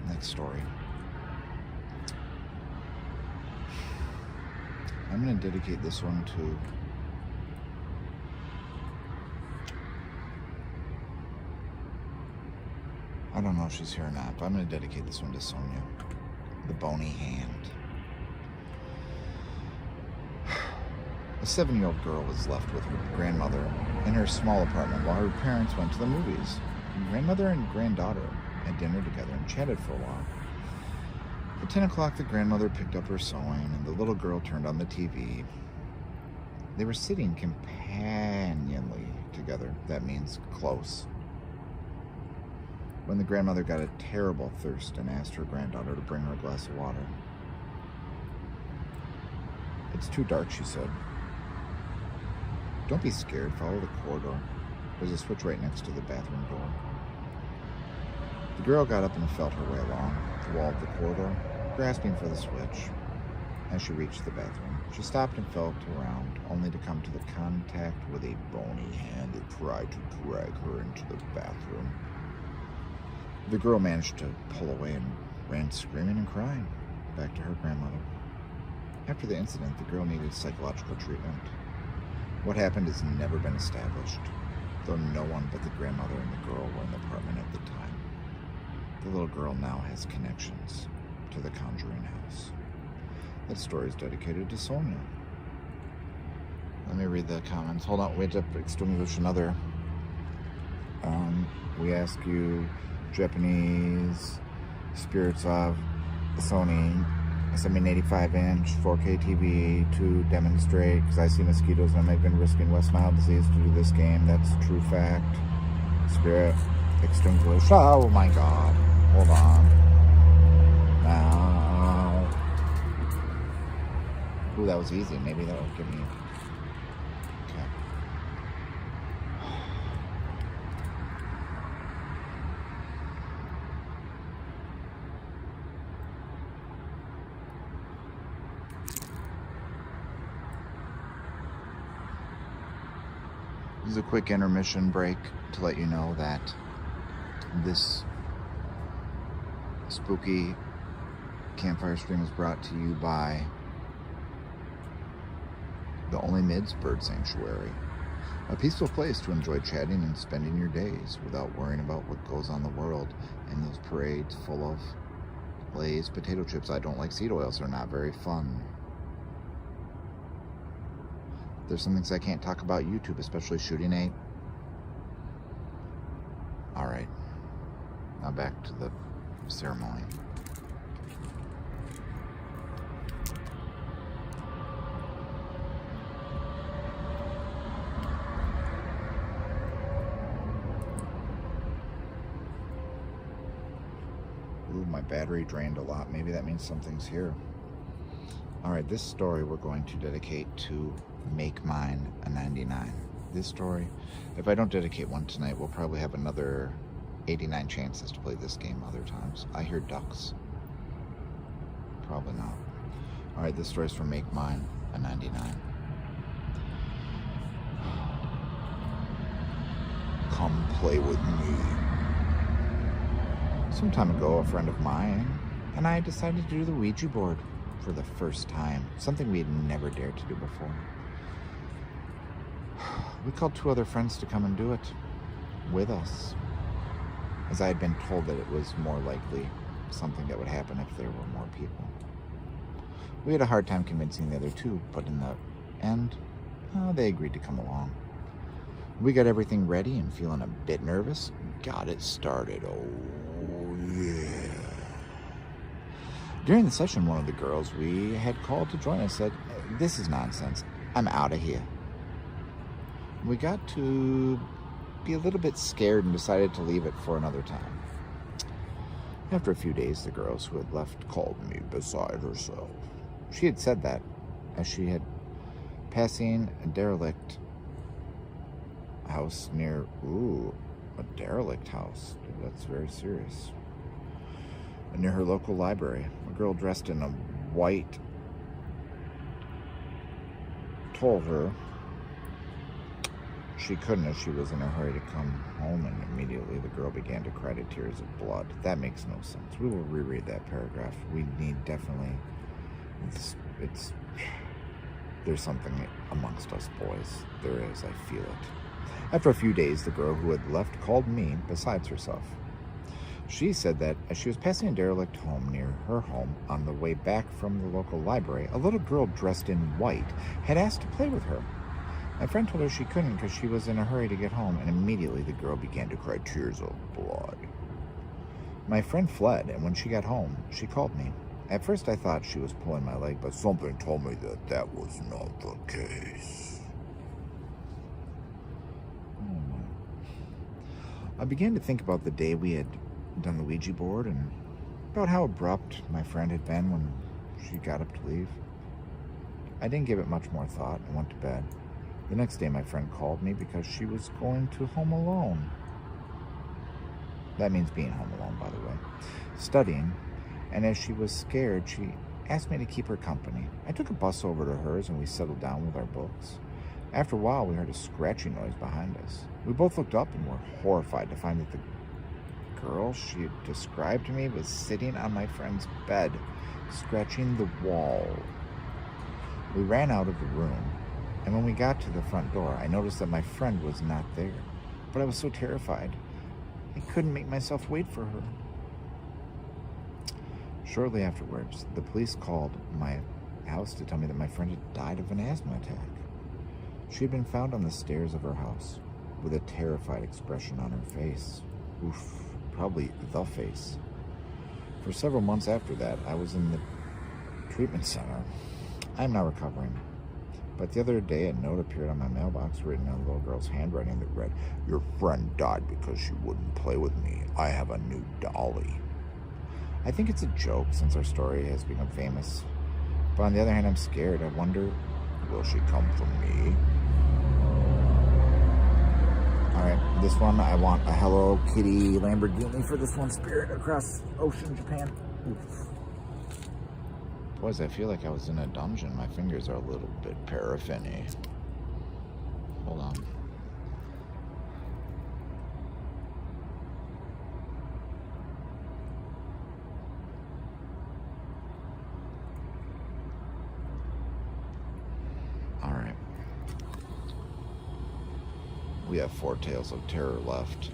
Next story. I'm going to dedicate this one to I don't know if she's here or not, but I'm going to dedicate this one to Sonia, the bony hand. A 7-year-old girl was left with her grandmother in her small apartment while her parents went to the movies. Her grandmother and granddaughter had dinner together and chatted for a while. At 10 o'clock, the grandmother picked up her sewing and the little girl turned on the TV. They were sitting companionably together. That means close. When the grandmother got a terrible thirst and asked her granddaughter to bring her a glass of water. "It's too dark," she said. "Don't be scared, follow the corridor. There's a switch right next to the bathroom door." The girl got up and felt her way along the wall of the corridor, grasping for the switch. As she reached the bathroom, she stopped and felt around, only to come to the contact with a bony hand that tried to drag her into the bathroom. The girl managed to pull away and ran screaming and crying back to her grandmother. After the incident, the girl needed psychological treatment. What happened has never been established, though no one but the grandmother and the girl were in the apartment at the time. The little girl now has connections to the Conjuring house. That story is dedicated to Sonia. Let me read the comments. Hold on, wait up, extinguish another. We ask you, Japanese spirits of Sony 785-inch 4K TV to demonstrate, because I see mosquitoes and I've been risking West Nile disease to do this game. That's a true fact. Spirit extinguish. Oh my god. Hold on. Now. Ooh, that was easy. Maybe that will give me. Okay. This is a quick intermission break to let you know that this spooky campfire stream is brought to you by the OnlyMids Bird Sanctuary, a peaceful place to enjoy chatting and spending your days without worrying about what goes on in the world and those parades full of Lay's potato chips. I don't like seed oils, they're not very fun. There's some things I can't talk about YouTube, especially shooting a... Alright. Now back to the ceremony. Ooh, my battery drained a lot. Maybe that means something's here. Alright, this story we're going to dedicate to Make Mine a 99. This story, if I don't dedicate one tonight, we'll probably have another 89 chances to play this game other times. I hear ducks. Probably not. Alright, this story's from Make Mine a 99. Come play with me. Some time ago, a friend of mine and I decided to do the Ouija board for the first time, something we had never dared to do before. We called 2 other friends to come and do it with us, as I had been told that it was more likely something that would happen if there were more people. We had a hard time convincing the other 2, but in the end, they agreed to come along. We got everything ready and feeling a bit nervous, got it started. Oh yeah. During the session, one of the girls we had called to join us said, "This is nonsense. I'm out of here." We got to be a little bit scared and decided to leave it for another time. After a few days, the girls who had left called me beside herself. She had said that as she had passing a derelict house near, a derelict house. Dude, that's very serious. Near her local library, a girl dressed in a white told her she couldn't as she was in a hurry to come home, and immediately the girl began to cry to tears of blood. That makes no sense. We will reread that paragraph. We need definitely, there's something amongst us boys. There is, I feel it. After a few days, the girl who had left called me besides herself. She said that as she was passing a derelict home near her home on the way back from the local library, a little girl dressed in white had asked to play with her. My friend told her she couldn't because she was in a hurry to get home, and immediately the girl began to cry tears of blood. My friend fled, and when she got home, she called me. At first I thought she was pulling my leg, but something told me that that was not the case. I began to think about the day we had done the Ouija board and about how abrupt my friend had been when she got up to leave. I didn't give it much more thought and went to bed. The next day my friend called me because she was going to Home Alone. That means being home alone, by the way. Studying, and as she was scared, she asked me to keep her company. I took a bus over to hers and we settled down with our books. After a while, we heard a scratching noise behind us. We both looked up and were horrified to find that the girl she had described to me was sitting on my friend's bed, scratching the wall. We ran out of the room, and when we got to the front door, I noticed that my friend was not there. But I was so terrified, I couldn't make myself wait for her. Shortly afterwards, the police called my house to tell me that my friend had died of an asthma attack. She had been found on the stairs of her house with a terrified expression on her face. Oof, probably the face. For several months after that, I was in the treatment center. I'm now recovering. But the other day, a note appeared on my mailbox written in a little girl's handwriting that read, "Your friend died because she wouldn't play with me. I have a new dolly." I think it's a joke since our story has become famous. But on the other hand, I'm scared. I wonder, will she come for me? Alright, this one, I want a Hello Kitty Lamborghini for this one. Spirit across ocean, Japan. Oof. Boys, I feel like I was in a dungeon. My fingers are a little bit paraffin-y. Hold on. Alright. We have 4 tales of terror left.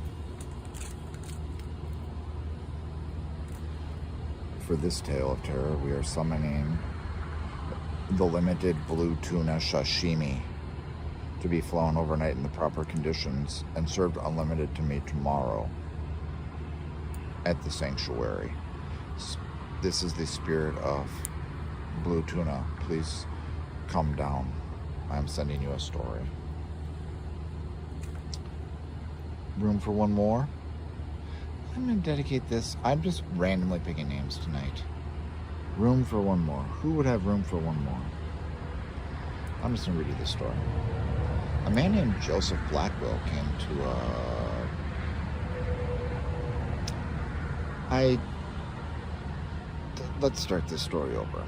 For this tale of terror, we are summoning the limited blue tuna sashimi. to be flown overnight in the proper conditions and served unlimited to me tomorrow at the sanctuary. This is the spirit of Blue Tuna. Please come down. I'm sending you a story. Room for one more? I'm going to dedicate this. I'm just randomly picking names tonight. Room for one more. Who would have room for one more? I'm just going to read you this story. A man named Joseph Blackwell came to let's start this story over.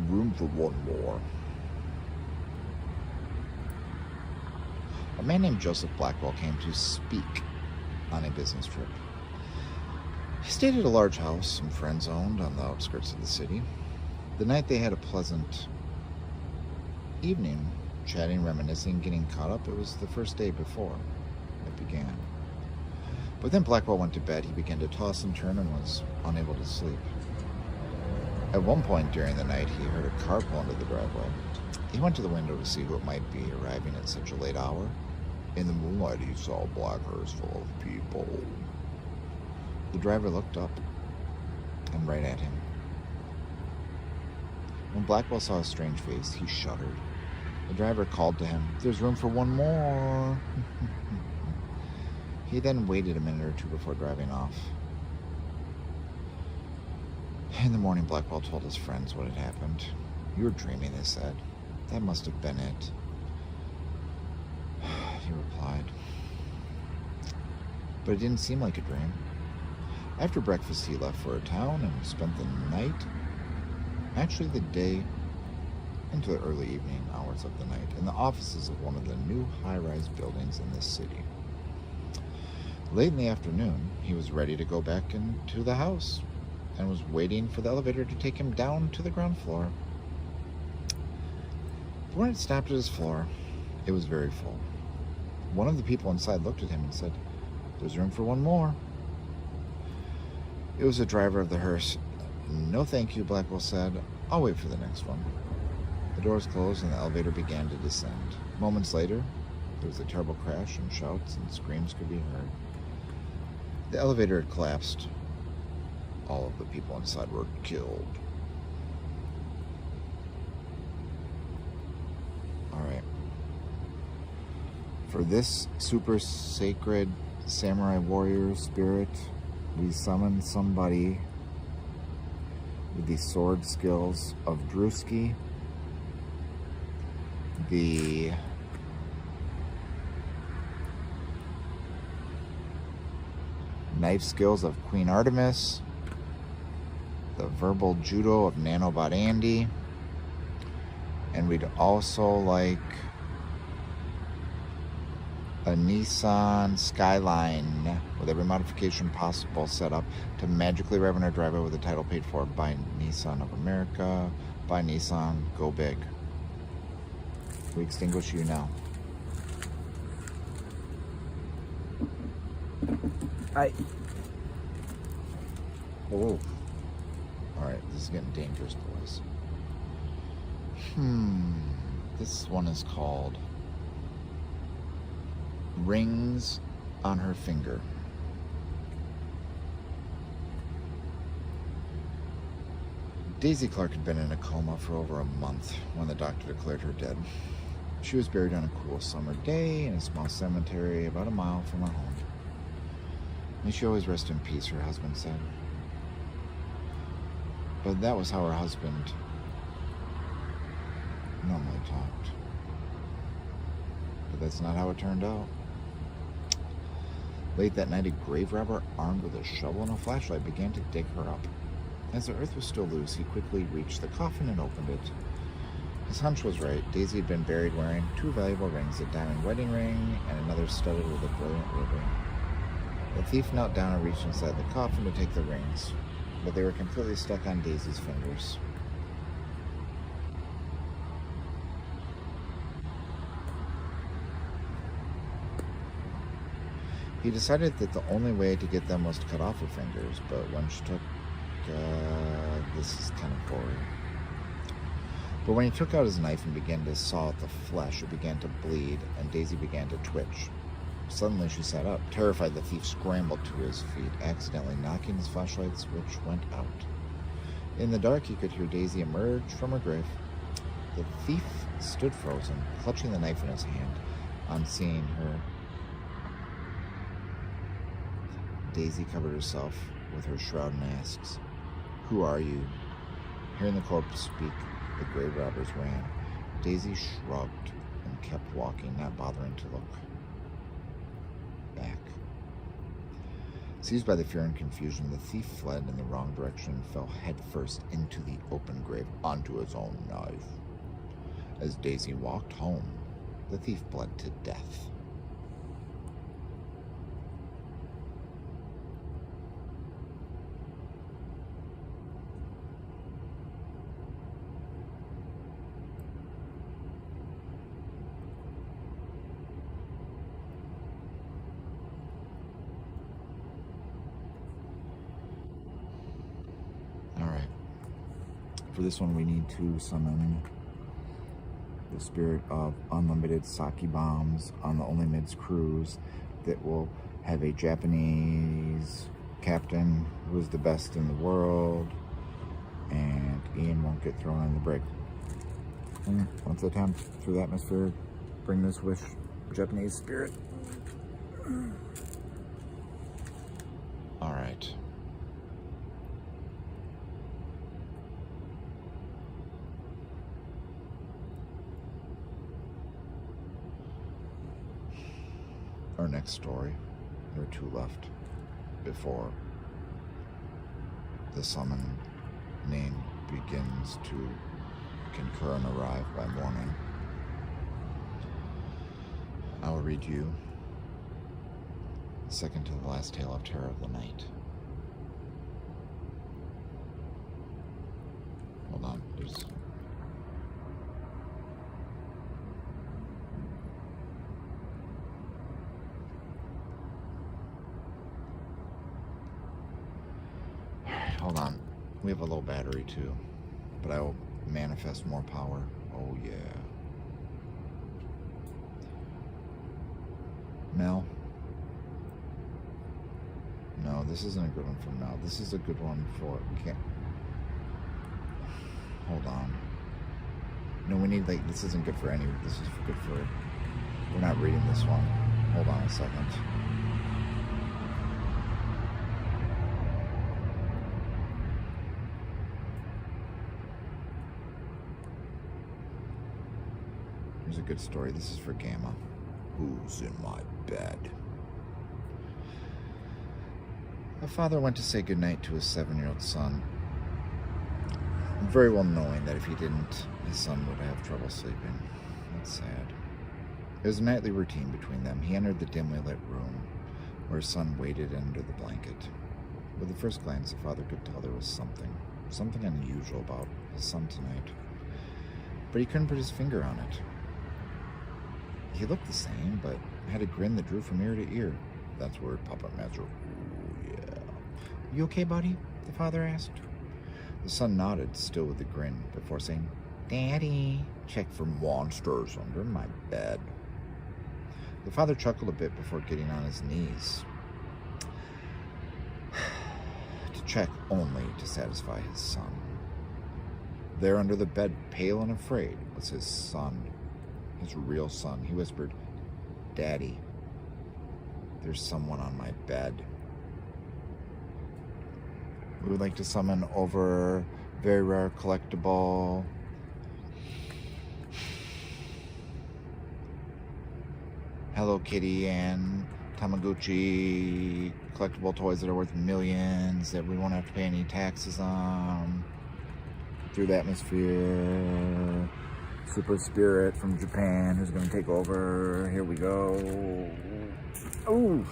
Room for one more. A man named Joseph Blackwell came to speak on a business trip. He stayed at a large house some friends owned on the outskirts of the city. The night they had a pleasant evening, chatting, reminiscing, getting caught up. It was the first day before it began. But then Blackwell went to bed. He began to toss and turn and was unable to sleep. At one point during the night, he heard a car pull into the driveway. He went to the window to see who it might be arriving at such a late hour. In the moonlight, he saw a black hearse full of people. The driver looked up and right at him. When Blackwell saw a strange face, he shuddered. The driver called to him, "There's room for one more." He then waited a minute or two before driving off. In the morning, Blackwell told his friends what had happened. "You were dreaming," they said. "That must have been it." He replied. But it didn't seem like a dream. After breakfast, he left for a town and spent the night, actually the day, into the early evening hours of the night, in the offices of one of the new high-rise buildings in this city. Late in the afternoon, he was ready to go back into the house and was waiting for the elevator to take him down to the ground floor. But when it stopped at his floor, it was very full. One of the people inside looked at him and said, "There's room for one more." It was the driver of the hearse. "No, thank you," Blackwell said. "I'll wait for the next one." The doors closed and the elevator began to descend. Moments later, there was a terrible crash and shouts and screams could be heard. The elevator had collapsed. All of the people inside were killed. All right. For this super sacred samurai warrior spirit, we summon somebody with the sword skills of Drewski, the knife skills of Queen Artemis, the verbal judo of Nanobot Andy, and we'd also like a Nissan Skyline with every modification possible set up to magically rev in our driveway with a title paid for by Nissan of America. By Nissan, go big. We extinguish you now. Oh. Alright, this is getting dangerous, boys. This one is called Rings on Her Finger. Daisy Clark had been in a coma for over a month when the doctor declared her dead. She was buried on a cool summer day in a small cemetery about a mile from her home. May she always rest in peace, her husband said. But that was how her husband normally talked. But that's not how it turned out. Late that night, a grave robber armed with a shovel and a flashlight began to dig her up. As the earth was still loose, he quickly reached the coffin and opened it. His hunch was right. Daisy had been buried wearing 2 valuable rings, a diamond wedding ring and another studded with a brilliant ruby. The thief knelt down and reached inside the coffin to take the rings, but they were completely stuck on Daisy's fingers. He decided that the only way to get them was to cut off her fingers, but when she took this is kind of gory. But when he took out his knife and began to saw at the flesh, it began to bleed, and Daisy began to twitch. Suddenly she sat up. Terrified, the thief scrambled to his feet, accidentally knocking his flashlights, which went out. In the dark, he could hear Daisy emerge from her grave. The thief stood frozen, clutching the knife in his hand. On seeing her, Daisy covered herself with her shroud and asks, "Who are you?" Hearing the corpse speak, the grave robbers ran. Daisy shrugged and kept walking, not bothering to look back. Seized by the fear and confusion, the thief fled in the wrong direction and fell headfirst into the open grave onto his own knife. As Daisy walked home, the thief bled to death. For this one, we need to summon the spirit of unlimited sake bombs on the OnlyMids cruise that will have a Japanese captain who is the best in the world, and Ian won't get thrown in the brig. And once I attempt through the atmosphere, bring this wish, Japanese spirit. All right. Our next story, there are 2 left before the summoning begins to concur and arrive by morning. I will read you the second to the last tale of terror of the night. Hold on, there's... Hold on. We have a low battery too, but I will manifest more power. Oh yeah. Mel? No, this isn't a good one for Mel. This is a good one for... We can't... Hold on. No, we need, like, this isn't good for any... This is good for... We're not reading this one. Hold on a second. Here's a good story. This is for Gamma. Who's in my bed? A father went to say goodnight to his 7-year-old son, very well knowing that if he didn't, his son would have trouble sleeping. That's sad. It was a nightly routine between them. He entered the dimly lit room where his son waited under the blanket. With the first glance, the father could tell there was something unusual about his son tonight, but he couldn't put his finger on it. He looked the same, but had a grin that drew from ear to ear. That's word, Puppet Master. Ooh, yeah. You okay, buddy? The father asked. The son nodded, still with a grin, before saying, Daddy, check for monsters under my bed. The father chuckled a bit before getting on his knees, to check only to satisfy his son. There under the bed, pale and afraid, was his son. His real son. He whispered, Daddy, there's someone on my bed. We would like to summon over very rare collectible Hello Kitty and Tamagotchi collectible toys that are worth millions that we won't have to pay any taxes on. Through the atmosphere. Super Spirit from Japan who's going to take over. Here we go. Ooh,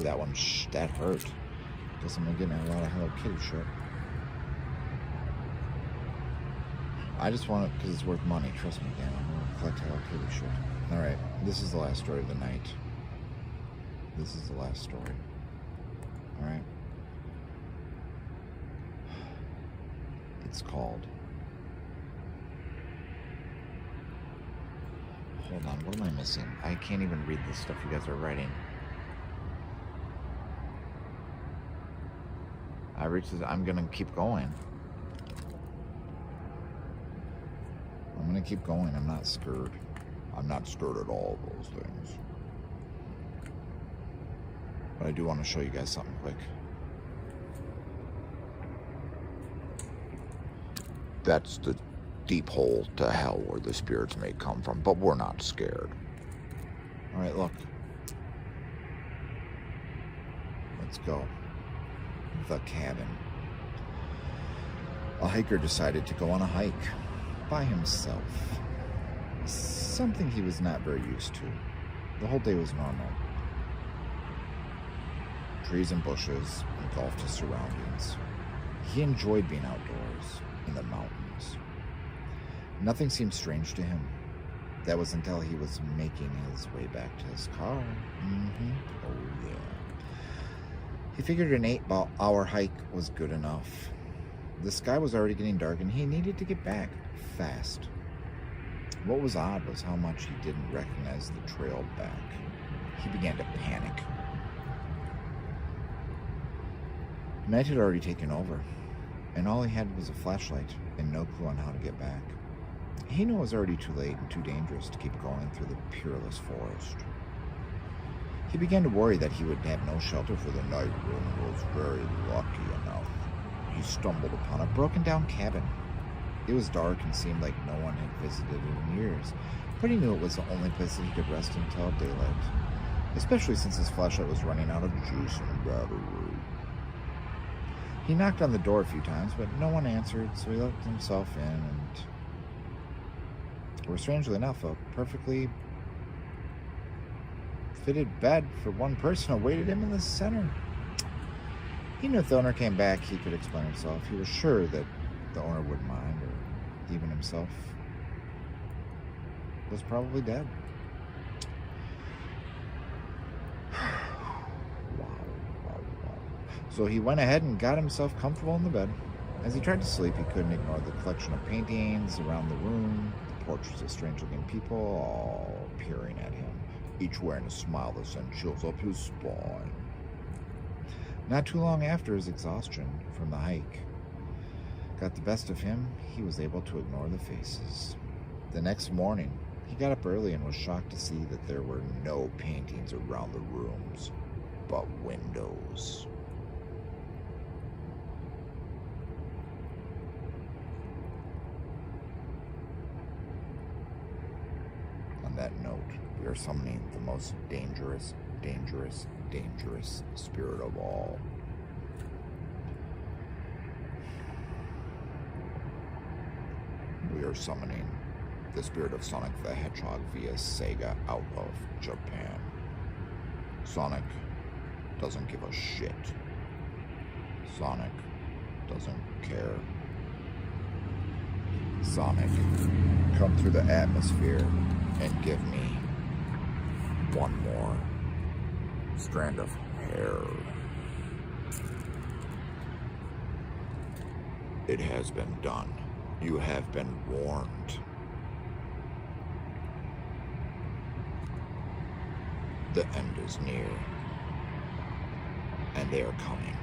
that one, that hurt. Guess I'm getting a lot of Hello Kitty shit. I just want it because it's worth money. Trust me, Dan. I'm going to collect Hello Kitty shit. Alright, this is the last story of the night. This is the last story. Alright. it's called. Hold on, what am I missing? I can't even read the stuff you guys are writing. I'm gonna keep going. I'm gonna keep going. I'm not scared. I'm not scared at all of those things. But I do want to show you guys something quick. That's the deep hole to hell where the spirits may come from, but we're not scared. All right, look. Let's go. The cabin. A hiker decided to go on a hike by himself. Something he was not very used to. The whole day was normal. Trees and bushes engulfed his surroundings. He enjoyed being outdoors in the mountains. Nothing seemed strange to him. That was until he was making his way back to his car. Oh yeah. He figured an 8-hour hike was good enough. The sky was already getting dark and he needed to get back fast. What was odd was how much he didn't recognize the trail back. He began to panic. Night had already taken over, and all he had was a flashlight and no clue on how to get back. He knew it was already too late and too dangerous to keep going through the peerless forest. He began to worry that he would have no shelter for the night and was very lucky enough. He stumbled upon a broken-down cabin. It was dark and seemed like no one had visited it in years, but he knew it was the only place that he could rest until daylight, especially since his flashlight was running out of juice and battery. He knocked on the door a few times, but no one answered, so he let himself in, and strangely enough, a perfectly fitted bed for one person awaited him in the center. He knew if the owner came back, he could explain himself. He was sure that the owner wouldn't mind, or even himself was probably dead. So he went ahead and got himself comfortable in the bed. As he tried to sleep, he couldn't ignore the collection of paintings around the room, the portraits of strange-looking people all peering at him, each wearing a smile that sent chills up his spine. Not too long after his exhaustion from the hike got the best of him, he was able to ignore the faces. The next morning, he got up early and was shocked to see that there were no paintings around the rooms, but windows. On that note, we are summoning the most dangerous spirit of all. We are summoning the spirit of Sonic the Hedgehog via Sega out of Japan. Sonic doesn't give a shit. Sonic doesn't care. Sonic, come through the atmosphere and give me one more strand of hair. It has been done. You have been warned. The end is near, and they are coming.